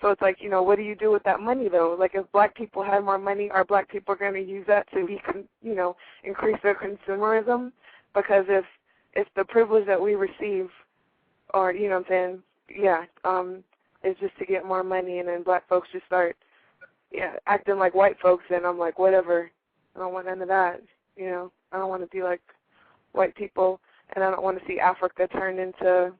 so it's like, what do you do with that money though? Like if black people had more money, are black people going to use that to increase their consumerism? Because if the privilege that we receive, or is just to get more money, and then black folks just start acting like white folks, and I'm like, whatever, I don't want none of that. I don't want to be like white people, and I don't want to see Africa turn into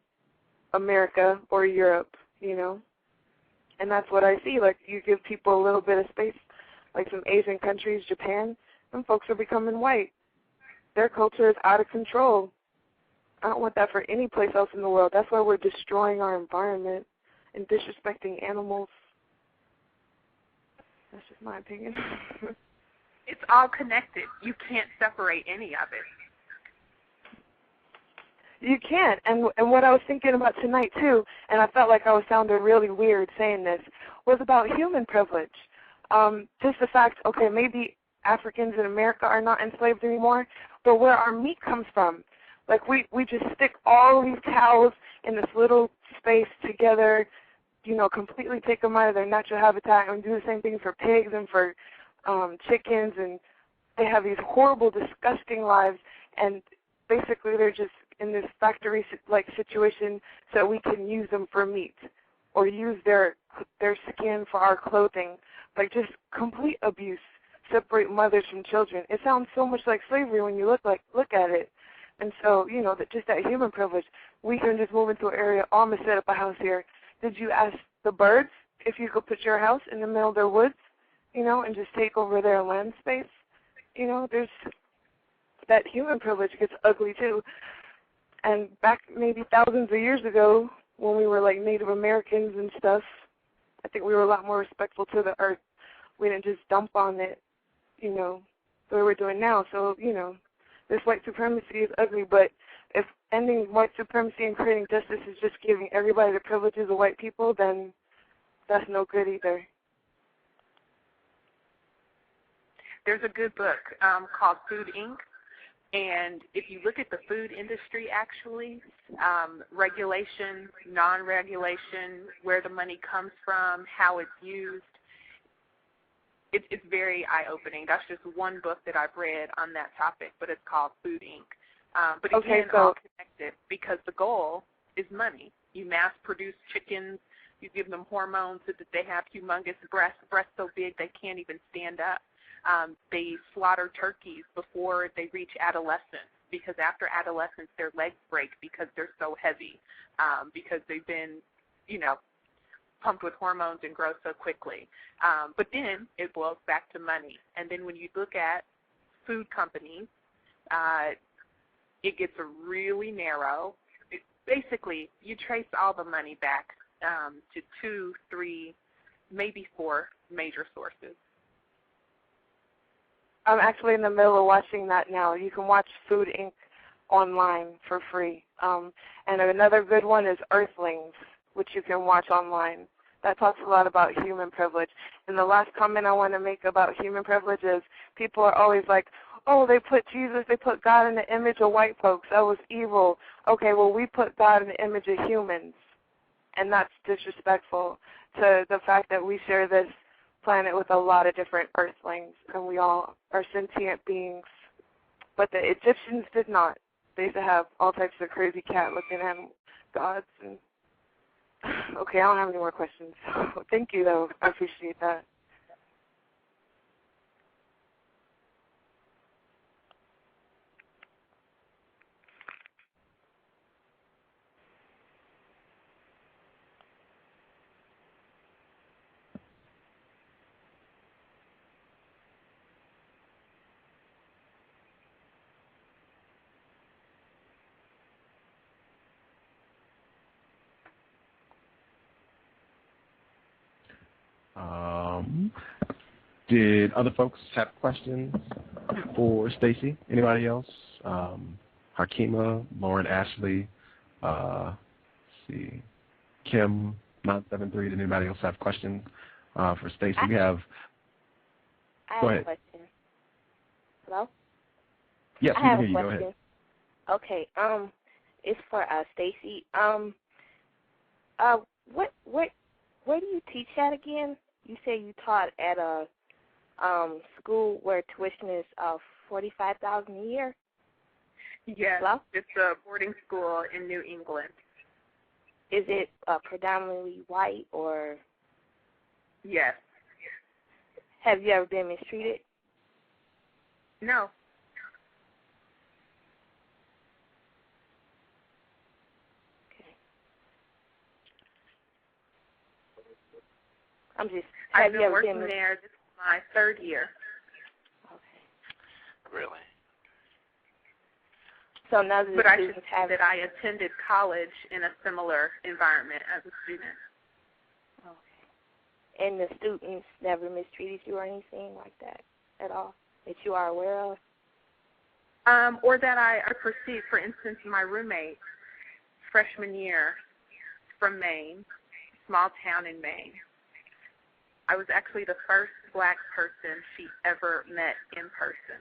America or Europe, And that's what I see. Like, you give people a little bit of space, like some Asian countries, Japan, and folks are becoming white. Their culture is out of control. I don't want that for any place else in the world. That's why we're destroying our environment and disrespecting animals. That's just my opinion. It's all connected. You can't separate any of it. You can't. And what I was thinking about tonight, too, and I felt like I was sounding really weird saying this, was about human privilege. Just the fact, okay, maybe Africans in America are not enslaved anymore, but where our meat comes from. Like, we just stick all of these cows in this little space together, completely take them out of their natural habitat, and do the same thing for pigs and for chickens, and they have these horrible, disgusting lives, and basically they're just in this factory-like situation so we can use them for meat or use their skin for our clothing. Like, just complete abuse, separate mothers from children. It sounds so much like slavery when you look at it. And so, just that human privilege, we can just move into an area, I'm going to set up a house here. Did you ask the birds if you could put your house in the middle of their woods, and just take over their land space? There's that human privilege gets ugly too. And back maybe thousands of years ago, when we were like Native Americans and stuff, I think we were a lot more respectful to the earth. We didn't just dump on it, the way we're doing now. So, this white supremacy is ugly, but if ending white supremacy and creating justice is just giving everybody the privileges of white people, then that's no good either. There's a good book called Food, Inc., and if you look at the food industry, actually, regulation, non-regulation, where the money comes from, how it's used, it's very eye-opening. That's just one book that I've read on that topic, but it's called Food, Inc. But again, all connected, because the goal is money. You mass-produce chickens, you give them hormones so that they have humongous breasts so big they can't even stand up. They slaughter turkeys before they reach adolescence, because after adolescence their legs break because they're so heavy, because they've been, pumped with hormones and grow so quickly. But then it boils back to money. And then when you look at food companies, it gets really narrow. Basically, you trace all the money back to 2, 3, maybe 4 major sources. I'm actually in the middle of watching that now. You can watch Food, Inc. online for free. And another good one is Earthlings, which you can watch online. That talks a lot about human privilege. And the last comment I want to make about human privilege is people are always like, oh, they put Jesus, they put God in the image of white folks. That was evil. Okay, well, we put God in the image of humans. And that's disrespectful to the fact that we share this planet with a lot of different earthlings, and we all are sentient beings. But the Egyptians did not. They used to have all types of crazy cat-looking animal gods. And okay, I don't have any more questions. Thank you, though. I appreciate that. Did other folks have questions for Stacy? Anybody else? Hakima, Lauren, Ashley, let's see, Kim, 973. Did anybody else have questions for Stacy? We have. Go ahead. I have a question. Hello? Yes, we can hear you. Go ahead. Okay. It's for Stacy. Where do you teach at again? You say you taught at a school where tuition is $45,000 a year. Yes, Hello? It's a boarding school in New England. Is it predominantly white or? Yes. Have you ever been mistreated? No. I've been working there. This is my third year. Okay. Really? So none of the but I should students say have. that I attended college in a similar environment as a student. Okay. And the students never mistreated you or anything like that at all that you are aware of? Or that I perceived. For instance, my roommate, freshman year, from Maine, small town in Maine. I was actually the first black person she ever met in person.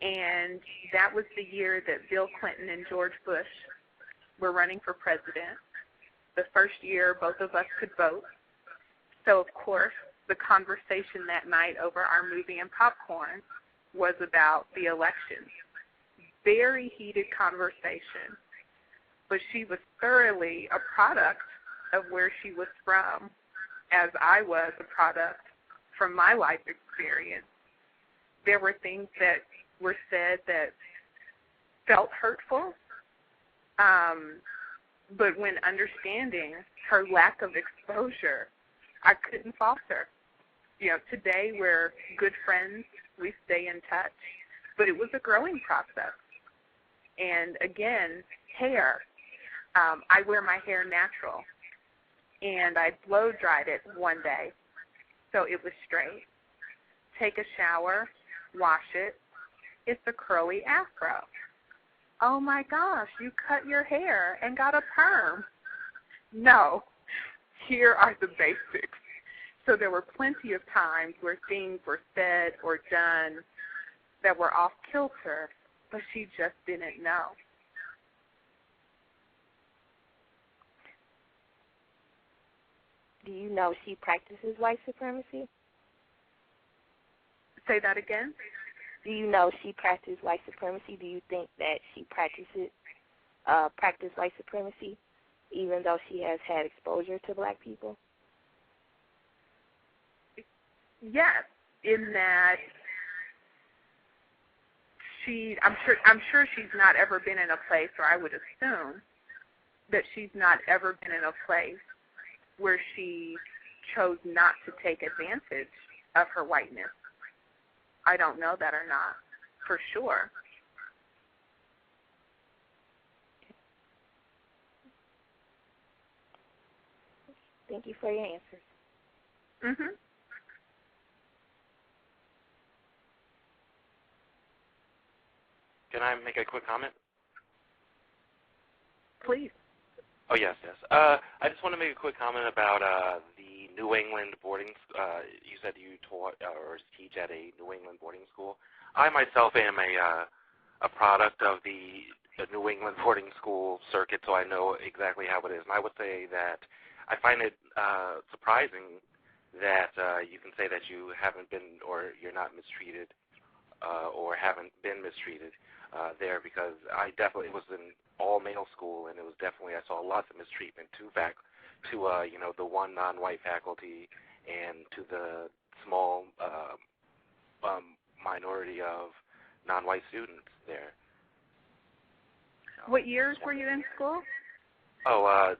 And that was the year that Bill Clinton and George Bush were running for president. The first year both of us could vote. So, of course, the conversation that night over our movie and popcorn was about the election. Very heated conversation. But she was thoroughly a product of where she was from, as I was a product from my life experience. There were things that were said that felt hurtful, but when understanding her lack of exposure, I couldn't falter. You know, today we're good friends, we stay in touch, but it was a growing process. And again, hair. I wear my hair natural, and I blow dried it one day, so it was straight. Take a shower, wash it. It's a curly afro. Oh my gosh, you cut your hair and got a perm. No, here are the basics. So there were plenty of times where things were said or done that were off kilter, but she just didn't know. Do you know she practices white supremacy? Say that again? Do you know she practices white supremacy? Do you think that she practices white supremacy, even though she has had exposure to black people? Yes, in that I'm sure she's not ever been in a place, or I would assume that she's not ever been in a place where she chose not to take advantage of her whiteness. I don't know that or not, for sure. Thank you for your answers. Mhm. Can I make a quick comment? Please. Oh, yes. I just want to make a quick comment about the New England boarding. You said you taught or teach at a New England boarding school. I myself am a product of the New England boarding school circuit, so I know exactly how it is. And I would say that I find it surprising that you can say that you haven't been or you're not mistreated or haven't been mistreated there, because I definitely was an all-male school, and it was definitely, I saw lots of mistreatment to the one non-white faculty and to the small minority of non-white students there. What years were you in school? Oh,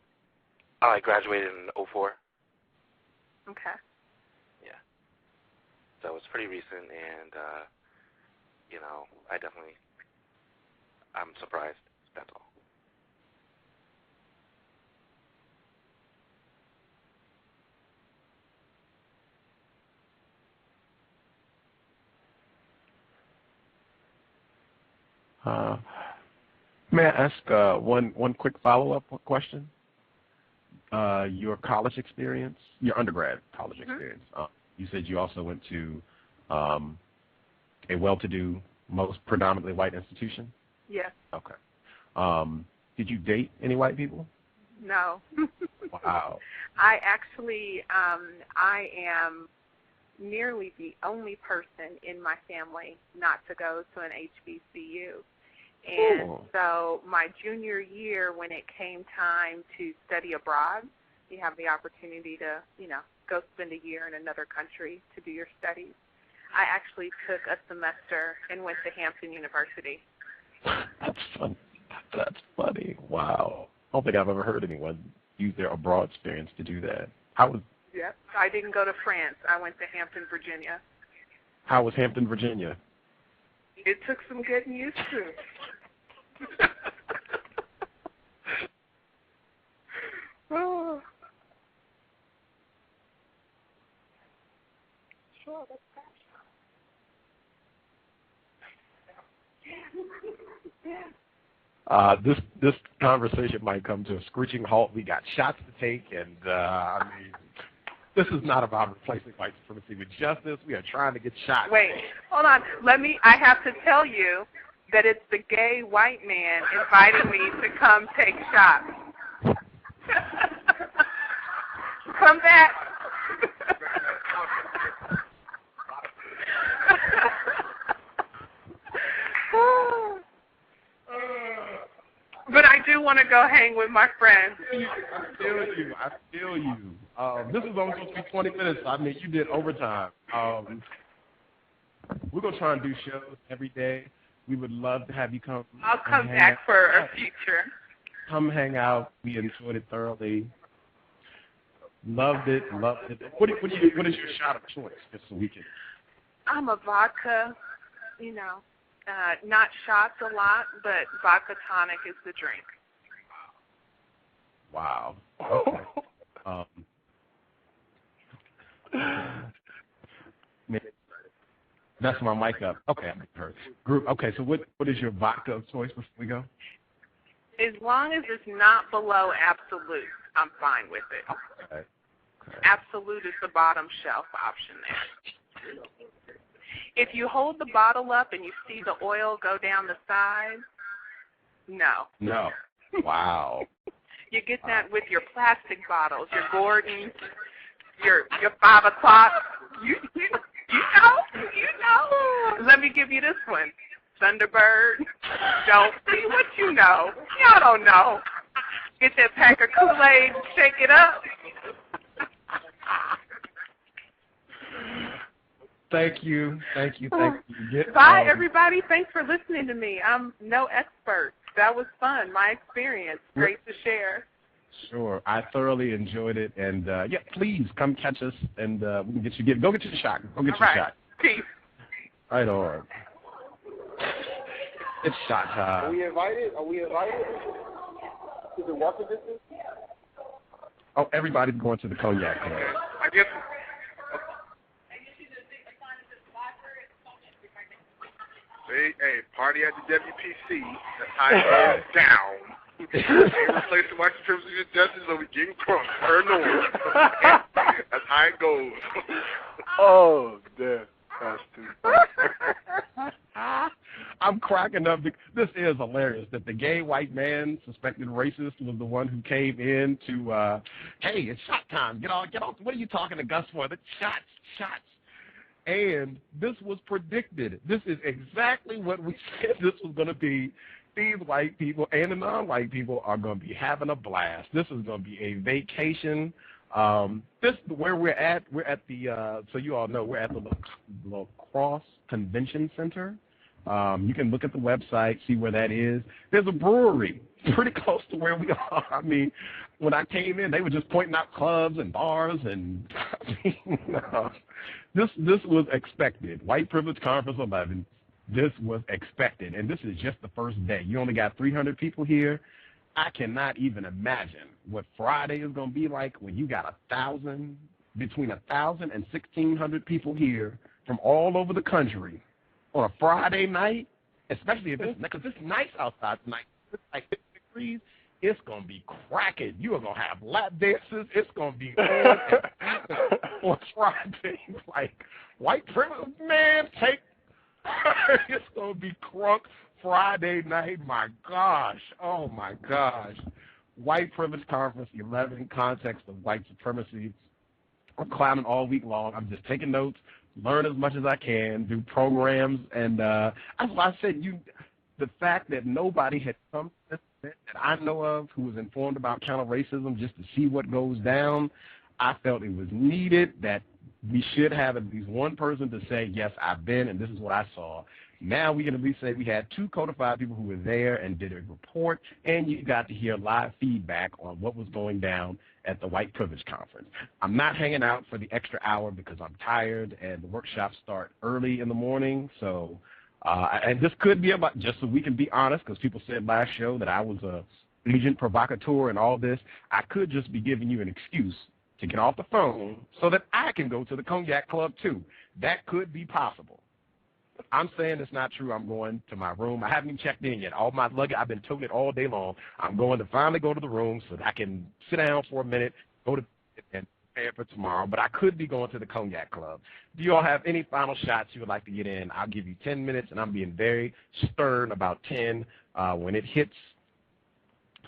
I graduated in 2004. Okay. Yeah. So it's pretty recent, and, I'm surprised, that's all. May I ask one quick follow-up question? Your college experience, your undergrad college experience. You said you also went to a well-to-do, most predominantly white institution? Yes. Okay. Did you date any white people? No. Wow. I actually, I am nearly the only person in my family not to go to an HBCU. And so my junior year, when it came time to study abroad, you have the opportunity to, go spend a year in another country to do your studies. I actually took a semester and went to Hampton University. That's funny. That's funny. Wow. I don't think I've ever heard anyone use their abroad experience to do that. Yep. I didn't go to France. I went to Hampton, Virginia. How was Hampton, Virginia? It took some getting used to. Oh. Sure, that's This conversation might come to a screeching halt. We got shots to take, and this is not about replacing white supremacy with justice. We are trying to get shots. Wait, hold on. I have to tell you that it's the gay white man inviting me to come take shots. Come back. But I do want to go hang with my friends. I feel you. This is only supposed to be 20 minutes. I mean, you did overtime. We're going to try and do shows every day. We would love to have you come. I'll come back for a future. Come hang out. We enjoyed it thoroughly. Loved it. What is your shot of choice, just so we can? I'm a vodka, not shots a lot, but vodka tonic is the drink. Wow. Okay. That's my mic up. Okay, I heard. Group. Okay, so what is your vodka of choice before we go? As long as it's not below Absolute, I'm fine with it. Okay. Absolute is the bottom shelf option there. If you hold the bottle up and you see the oil go down the side, no. No. Wow. You get that with your plastic bottles, your Gordons, your 5 o'clock. You know. Let me give you this one. Thunderbird. Don't see what you know. Y'all don't know. Get that pack of Kool-Aid, shake it up. Thank you. Bye, everybody. Thanks for listening to me. I'm no expert. That was fun. My experience. Great to share. Sure. I thoroughly enjoyed it. And, please come catch us, and we can get you. Go get your shot. Go get your shot. Peace. Right on. It's shot time. Are we invited? Is it walking distance? Oh, everybody's going to the cognac club. I guess. Hey, party at the WPC. That's how it goes down. Replace the white supremacy justice so we getting crunk. Turn on. That's how it goes. Oh, damn. That's too funny. I'm cracking up. This is hilarious that the gay white man, suspected racist, was the one who came in to, hey, it's shot time. Get on. What are you talking to Gus for? The shots. And this was predicted. This is exactly what we said this was going to be. These white people and the non-white people are going to be having a blast. This is going to be a vacation. This where we're at. We're at the so you all know we're at the Crosse Convention Center. You can look at the website, see where that is. There's a brewery pretty close to where we are. I mean, when I came in, they were just pointing out clubs and bars, and I mean, this was expected. White Privilege Conference 11. This was expected, and this is just the first day. You only got 300 people here. I cannot even imagine what Friday is going to be like when you got between 1,000 and 1,600 people here from all over the country on a Friday night, especially if because it's nice outside tonight. It's like 50 degrees. It's going to be cracking. You are going to have lap dances. It's going to be on Friday. Like, white privilege, man, it's going to be crunk Friday night. My gosh. Oh, my gosh. White Privilege Conference 11, Context of White Supremacy. I'm clowning all week long. I'm just taking notes, learn as much as I can, do programs, and that's why I said the fact that nobody had come to this event that I know of who was informed about counter-racism just to see what goes down, I felt it was needed, that we should have at least one person to say, yes, I've been, and this is what I saw. Now we can at least say we had 2 codified people who were there and did a report, and you got to hear live feedback on what was going down at the White Privilege Conference. I'm not hanging out for the extra hour because I'm tired, and the workshops start early in the morning. So, and this could be about, just so we can be honest, because people said last show that I was a agent provocateur and all this. I could just be giving you an excuse to get off the phone so that I can go to the Cognac Club too. That could be possible. I'm saying it's not true. I'm going to my room. I haven't even checked in yet. All my luggage, I've been toting it all day long. I'm going to finally go to the room so that I can sit down for a minute, go to and prepare for tomorrow. But I could be going to the Cognac Club. Do you all have any final shots you would like to get in? I'll give you 10 minutes, and I'm being very stern about 10. When it hits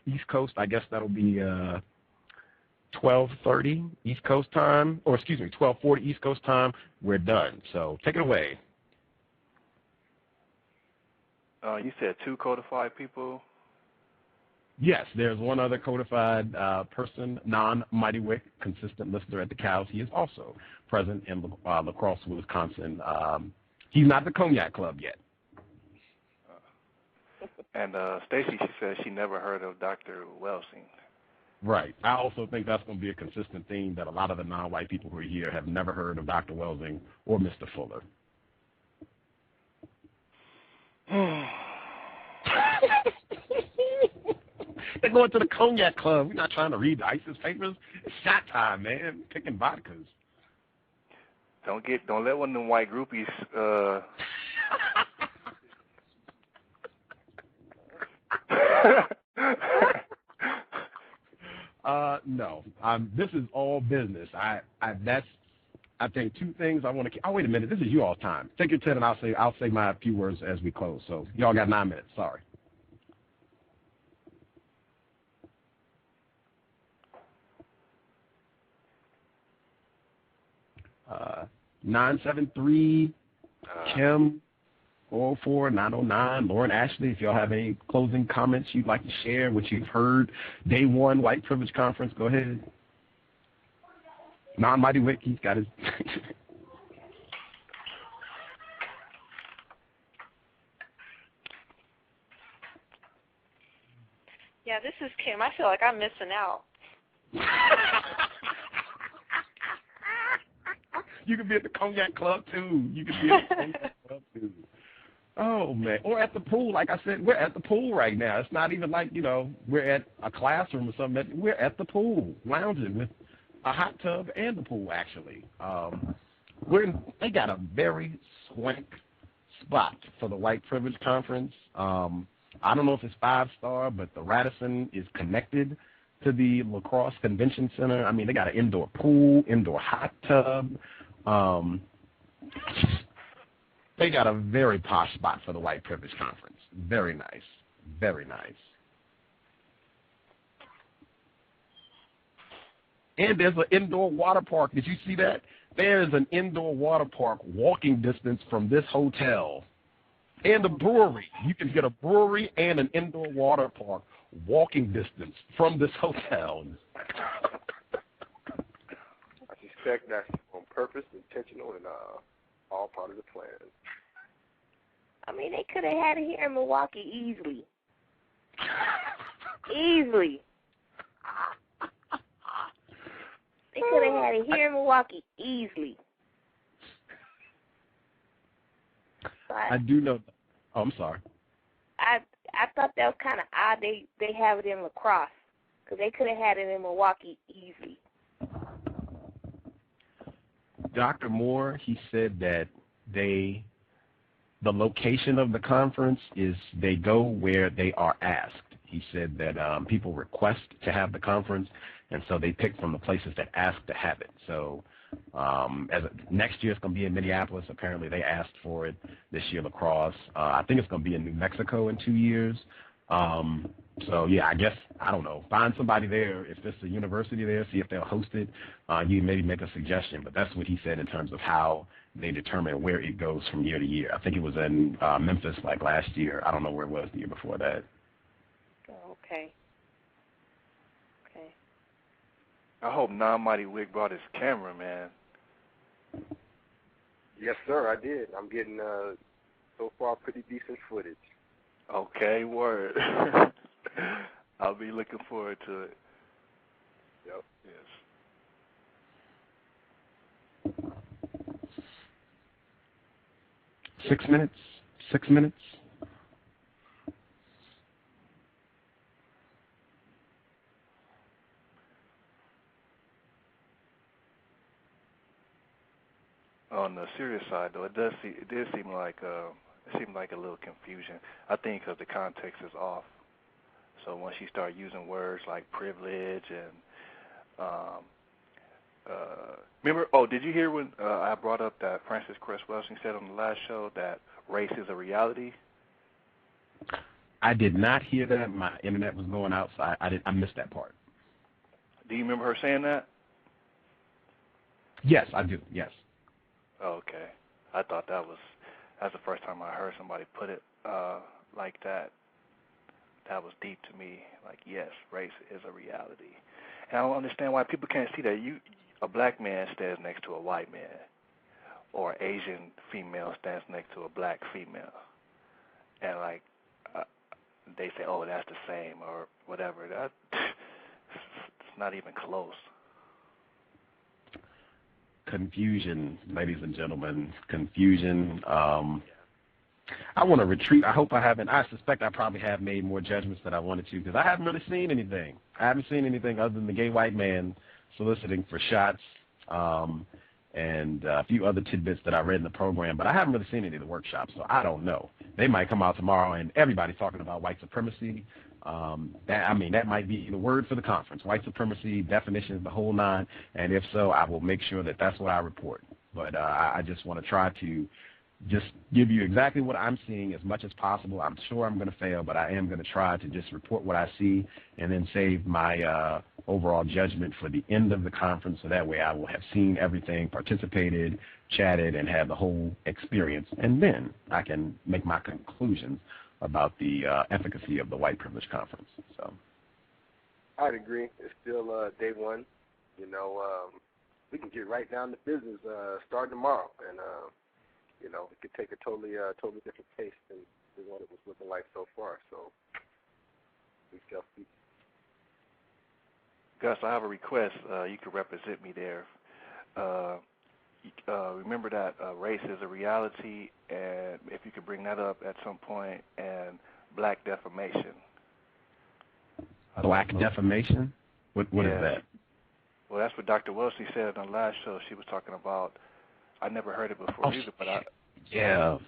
East Coast, I guess that'll be 12:30 East Coast time, or excuse me, 12:40 East Coast time. We're done. So take it away. You said 2 codified people? Yes, there's one other codified person, non-Mighty Wick, consistent listener at the Cows. He is also present in La Crosse, Wisconsin. He's not the Cognac Club yet. And Stacy, she said she never heard of Dr. Welsing. Right. I also think that's going to be a consistent theme, that a lot of the non-white people who are here have never heard of Dr. Welsing or Mr. Fuller. They're going to the Cognac Club. We're not trying to read the ISIS papers. It's shot time, man. Picking vodkas. Don't let one of them white groupies no. This is all business. I think 2 things I want to keep. Oh, wait a minute. This is you all's time. Take your 10 and I'll say my few words as we close. So y'all got 9 minutes. Sorry. 973 Kim 404-909, Lauren Ashley, if y'all have any closing comments you'd like to share, what you've heard, day 1 White Privilege Conference, go ahead. Non-Mighty Wick, he's got his... Yeah, this is Kim. I feel like I'm missing out. You could be at the Cognac Club, too. You could be at the Cognac Club, too. Oh, man. Or at the pool. Like I said, we're at the pool right now. It's not even like, we're at a classroom or something. We're at the pool, lounging with a hot tub and the pool, actually. They got a very swank spot for the White Privilege Conference. I don't know if it's 5-star, but the Radisson is connected to the La Crosse Convention Center. I mean, they got an indoor pool, indoor hot tub. They got a very posh spot for the White Privilege Conference. Very nice. Very nice. And there's an indoor water park. Did you see that? There's an indoor water park walking distance from this hotel. And a brewery. You can get a brewery and an indoor water park walking distance from this hotel. I suspect that's on purpose, intentional, and all part of the plan. I mean, they could have had it here in Milwaukee easily. Easily. They could have had it here in Milwaukee easily. So I do know. Oh, I'm sorry. I thought that was kind of odd. They have it in La Crosse because they could have had it in Milwaukee easily. Dr. Moore, he said that the location of the conference is they go where they are asked. He said that people request to have the conference, and so they pick from the places that ask to have it. So next year it's going to be in Minneapolis. Apparently they asked for it this year, La Crosse. I think it's going to be in New Mexico in 2 years. So, yeah, I guess, I don't know, find somebody there. If there's a university there, see if they'll host it. You maybe make a suggestion, but that's what he said in terms of how they determine where it goes from year to year. I think it was in Memphis like last year. I don't know where it was the year before that. Oh, okay. Okay. I hope Non-Mighty Wick brought his camera, man. Yes, sir, I did. I'm getting, so far, pretty decent footage. Okay, word. I'll be looking forward to it. Yep. Yes. 6 minutes? 6 minutes? On the serious side, though, it did seem like a little confusion. I think because the context is off. So once you start using words like privilege and remember? Oh, did you hear when I brought up that Francis Crosse said on the last show that race is a reality? I did not hear that. My internet was going out, so I missed that part. Do you remember her saying that? Yes, I do. Yes. Okay. I thought that's the first time I heard somebody put it like that. That was deep to me. Like, yes, race is a reality. And I don't understand why people can't see that. A black man stands next to a white man, or an Asian female stands next to a black female. And, like, they say, oh, that's the same, or whatever. It's not even close. Confusion, ladies and gentlemen, confusion. I want to retreat. I hope I haven't. I suspect I probably have made more judgments than I wanted to because I haven't really seen anything. I haven't seen anything other than the gay white man soliciting for shots and a few other tidbits that I read in the program, but I haven't really seen any of the workshops, so I don't know. They might come out tomorrow and everybody's talking about white supremacy. That might be the word for the conference, white supremacy, definitions, the whole nine, and if so, I will make sure that that's what I report. But I just want to try to just give you exactly what I'm seeing as much as possible. I'm sure I'm going to fail, but I am going to try to just report what I see and then save my overall judgment for the end of the conference, so that way I will have seen everything, participated, chatted, and had the whole experience, and then I can make my conclusions about the efficacy of the White Privilege Conference. So, I'd agree. It's still day one. You know, we can get right down to business starting tomorrow, and it could take a totally different pace than what it was looking like so far. So we shall see. Gus, I have a request. You could represent me there. Remember that race is a reality, and if you could bring that up at some point, and black defamation. Black defamation? What is that? Well, that's what Dr. Wellesley said on the last show. She was talking about. I never heard it before either, but yeah.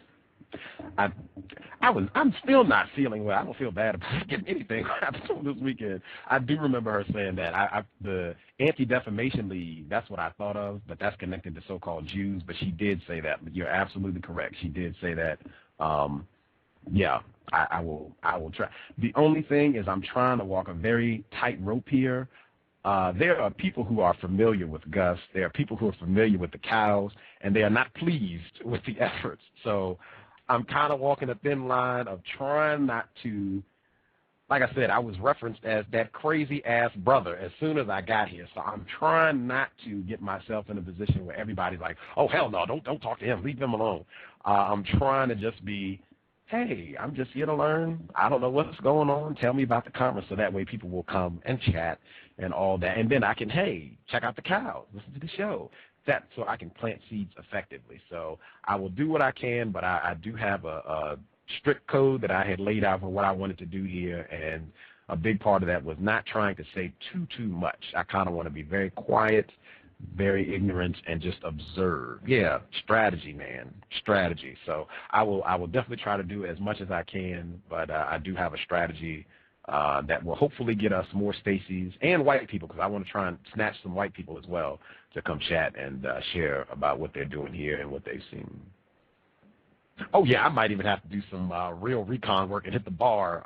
I I'm still not feeling well. I don't feel bad about getting anything happened this weekend. I do remember her saying that. The Anti-Defamation League, that's what I thought of, but that's connected to so-called Jews. But she did say that. But you're absolutely correct. She did say that. Yeah, I will try. The only thing is I'm trying to walk a very tight rope here. There are people who are familiar with Gus. There are people who are familiar with the cows, and they are not pleased with the efforts. So I'm kind of walking a thin line of trying not to, like I said, I was referenced as that crazy-ass brother as soon as I got here. So I'm trying not to get myself in a position where everybody's like, oh, hell no, don't talk to him. Leave him alone. I'm trying to just be, hey, I'm just here to learn. I don't know what's going on. Tell me about the conference, so that way people will come and chat and all that. And then I can, hey, check out the cows, listen to the show. That so I can plant seeds effectively. So I will do what I can, but I do have a strict code that I had laid out for what I wanted to do here, and a big part of that was not trying to say too much. I kind of want to be very quiet, very ignorant, and just observe. Yeah, strategy, man, strategy. So I will definitely try to do as much as I can, but I do have a strategy that will hopefully get us more Stacys and white people, because I want to try and snatch some white people as well to come chat and share about what they're doing here and what they've seen. Oh, yeah, I might even have to do some real recon work and hit the bar.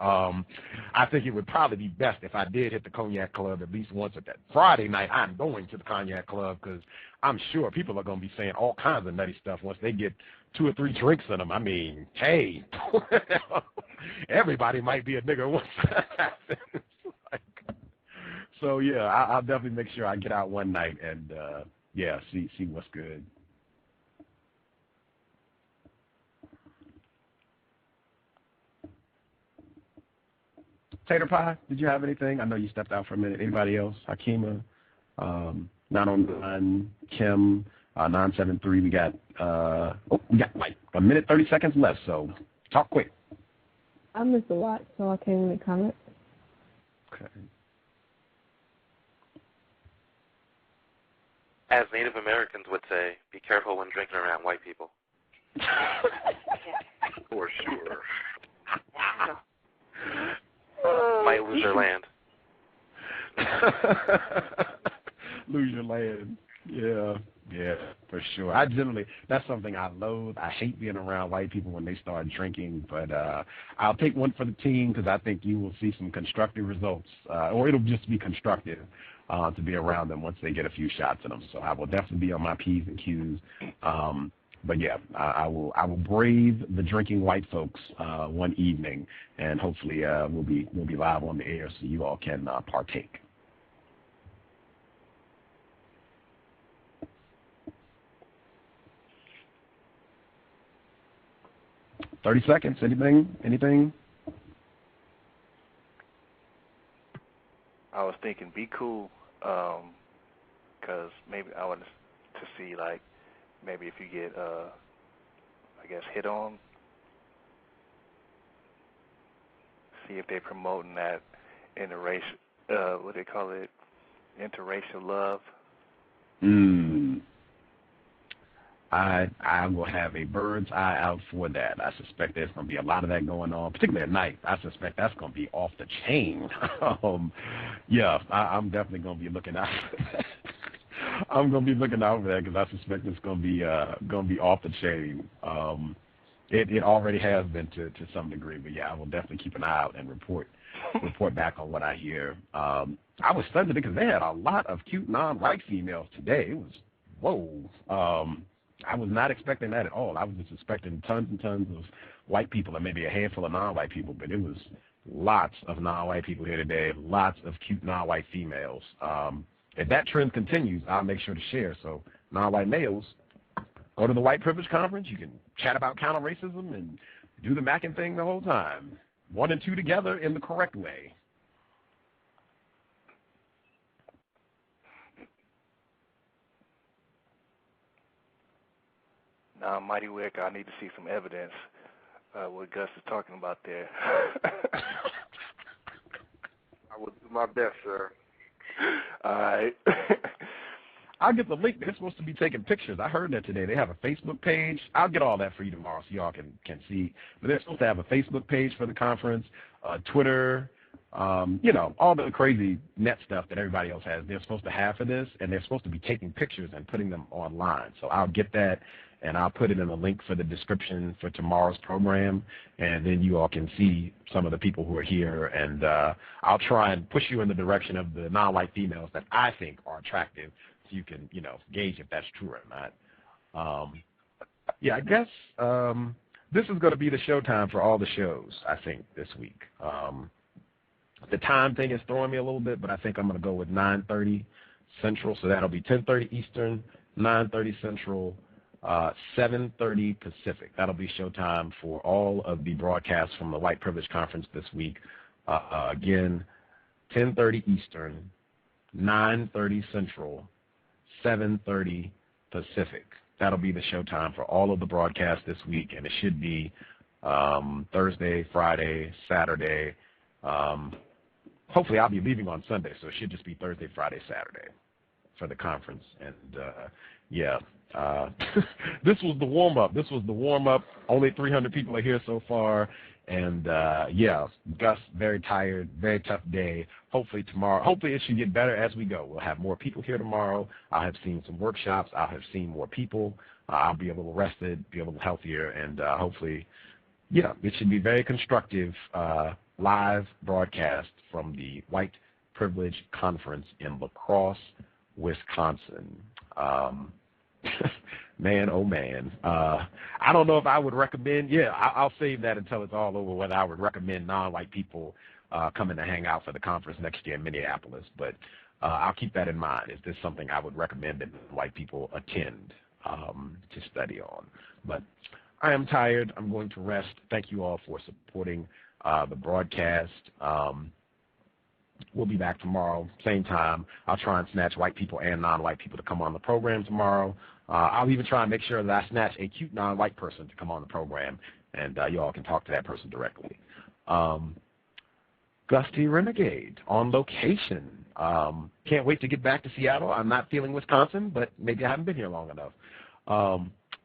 I think it would probably be best if I did hit the Cognac Club at least once. At that Friday night, I'm going to the Cognac Club, because I'm sure people are going to be saying all kinds of nutty stuff once they get 2 or 3 drinks in them. I mean, hey, everybody might be a nigger once that happens. So, yeah, I'll definitely make sure I get out one night and, yeah, see what's good. Tater Pie, did you have anything? I know you stepped out for a minute. Anybody else? Hakima, 909, Kim, 973. We got like a minute, 30 seconds left, so talk quick. I missed a lot, so I can't really comment. Okay. As Native Americans would say, be careful when drinking around white people. For sure. Might lose your land. Lose your land. Yeah, for sure. That's something I loathe. I hate being around white people when they start drinking, but I'll take one for the team, because I think you will see some constructive results, or it'll just be constructive to be around them once they get a few shots in them. So I will definitely be on my P's and Q's. But yeah, I will brave the drinking white folks one evening, and hopefully we'll be live on the air so you all can partake. 30 seconds. Anything? I was thinking be cool, because maybe I wanted to see, like, maybe if you get, I guess, hit on, see if they're promoting that interracial, what they call it, interracial love. I will have a bird's eye out for that. I suspect there's going to be a lot of that going on, particularly at night. I suspect that's going to be off the chain. Yeah, I'm definitely going to be looking out for that. I'm going to be looking out for that, because I suspect it's going to be off the chain. It already has been to some degree, but yeah, I will definitely keep an eye out and report back on what I hear. I was stunned because they had a lot of cute non-white females today. It was whoa. I was not expecting that at all. I was just expecting tons and tons of white people and maybe a handful of non-white people, but it was lots of non-white people here today, lots of cute non-white females. If that trend continues, I'll make sure to share. So non-white males, go to the White Privilege Conference. You can chat about counter-racism and do the Mackin thing the whole time. 1 and 2 together in the correct way. Now, Mighty Wick, I need to see some evidence what Gus is talking about there. I will do my best, sir. All right. I'll get the link. They're supposed to be taking pictures. I heard that today. They have a Facebook page. I'll get all that for you tomorrow so y'all can see. But they're supposed to have a Facebook page for the conference, Twitter, all the crazy net stuff that everybody else has. They're supposed to have for this, and they're supposed to be taking pictures and putting them online. So I'll get that, and I'll put it in the link for the description for tomorrow's program, and then you all can see some of the people who are here, and I'll try and push you in the direction of the non-white females that I think are attractive, so you can, gauge if that's true or not. Yeah, I guess this is going to be the showtime for all the shows, I think, this week. The time thing is throwing me a little bit, but I think I'm going to go with 9:30 Central, so that'll be 10:30 Eastern, 9:30 Central, 7:30 Pacific. That'll be showtime for all of the broadcasts from the White Privilege Conference this week. Again, 10:30 Eastern, 9:30 Central, 7:30 Pacific. That'll be the showtime for all of the broadcasts this week, and it should be Thursday, Friday, Saturday. Hopefully I'll be leaving on Sunday, so it should just be Thursday, Friday, Saturday for the conference. And, this was the warm-up. Only 300 people are here so far. And, Gus, very tired, very tough day. Hopefully it should get better as we go. We'll have more people here tomorrow. I'll have seen some workshops. I'll have seen more people. I'll be a little rested, be a little healthier, and hopefully, it should be very constructive live broadcast from the White Privilege Conference in La Crosse, Wisconsin. Man, oh man. I don't know if I would recommend, I'll save that until it's all over, whether I would recommend non-white people coming to hang out for the conference next year in Minneapolis, but I'll keep that in mind. Is this something I would recommend that white people attend to study on? But I am tired. I'm going to rest. Thank you all for supporting the broadcast. We'll be back tomorrow, same time. I'll try and snatch white people and non-white people to come on the program tomorrow. I'll even try and make sure that I snatch a cute non-white person to come on the program, and you all can talk to that person directly. Gusty Renegade on location. Can't wait to get back to Seattle. I'm not feeling Wisconsin, but maybe I haven't been here long enough.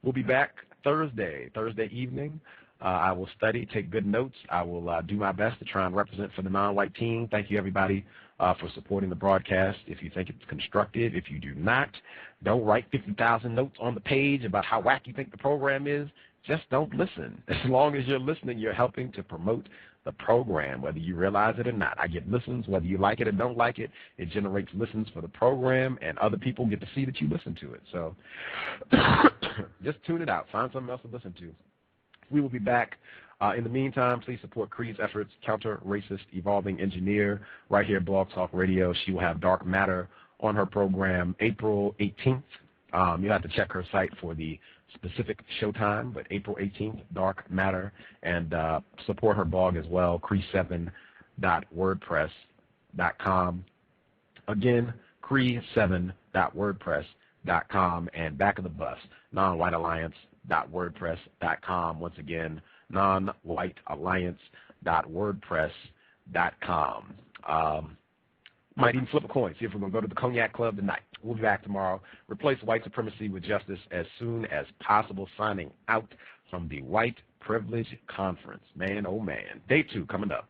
We'll be back Thursday evening. I will study, take good notes. I will do my best to try and represent for the non-white team. Thank you, everybody, for supporting the broadcast. If you think it's constructive, if you do not, don't write 50,000 notes on the page about how whack you think the program is. Just don't listen. As long as you're listening, you're helping to promote the program, whether you realize it or not. I get listens, whether you like it or don't like it. It generates listens for the program, and other people get to see that you listen to it. So just tune it out. Find something else to listen to. We will be back. In the meantime, please support Cree's efforts, counter-racist, evolving engineer, right here at Blog Talk Radio. She will have Dark Matter on her program April 18th. You'll have to check her site for the specific showtime, but April 18th, Dark Matter, and support her blog as well, cree7.wordpress.com. Again, cree7.wordpress.com, and Back of the Bus, nonwhitealliance.wordpress.com. Once again, nonwhitealliance.wordpress.com. Might even flip a coin, see if we're going to go to the Cognac Club tonight. We'll be back tomorrow. Replace white supremacy with justice as soon as possible. Signing out from the White Privilege Conference. Man, oh man. Day 2 coming up.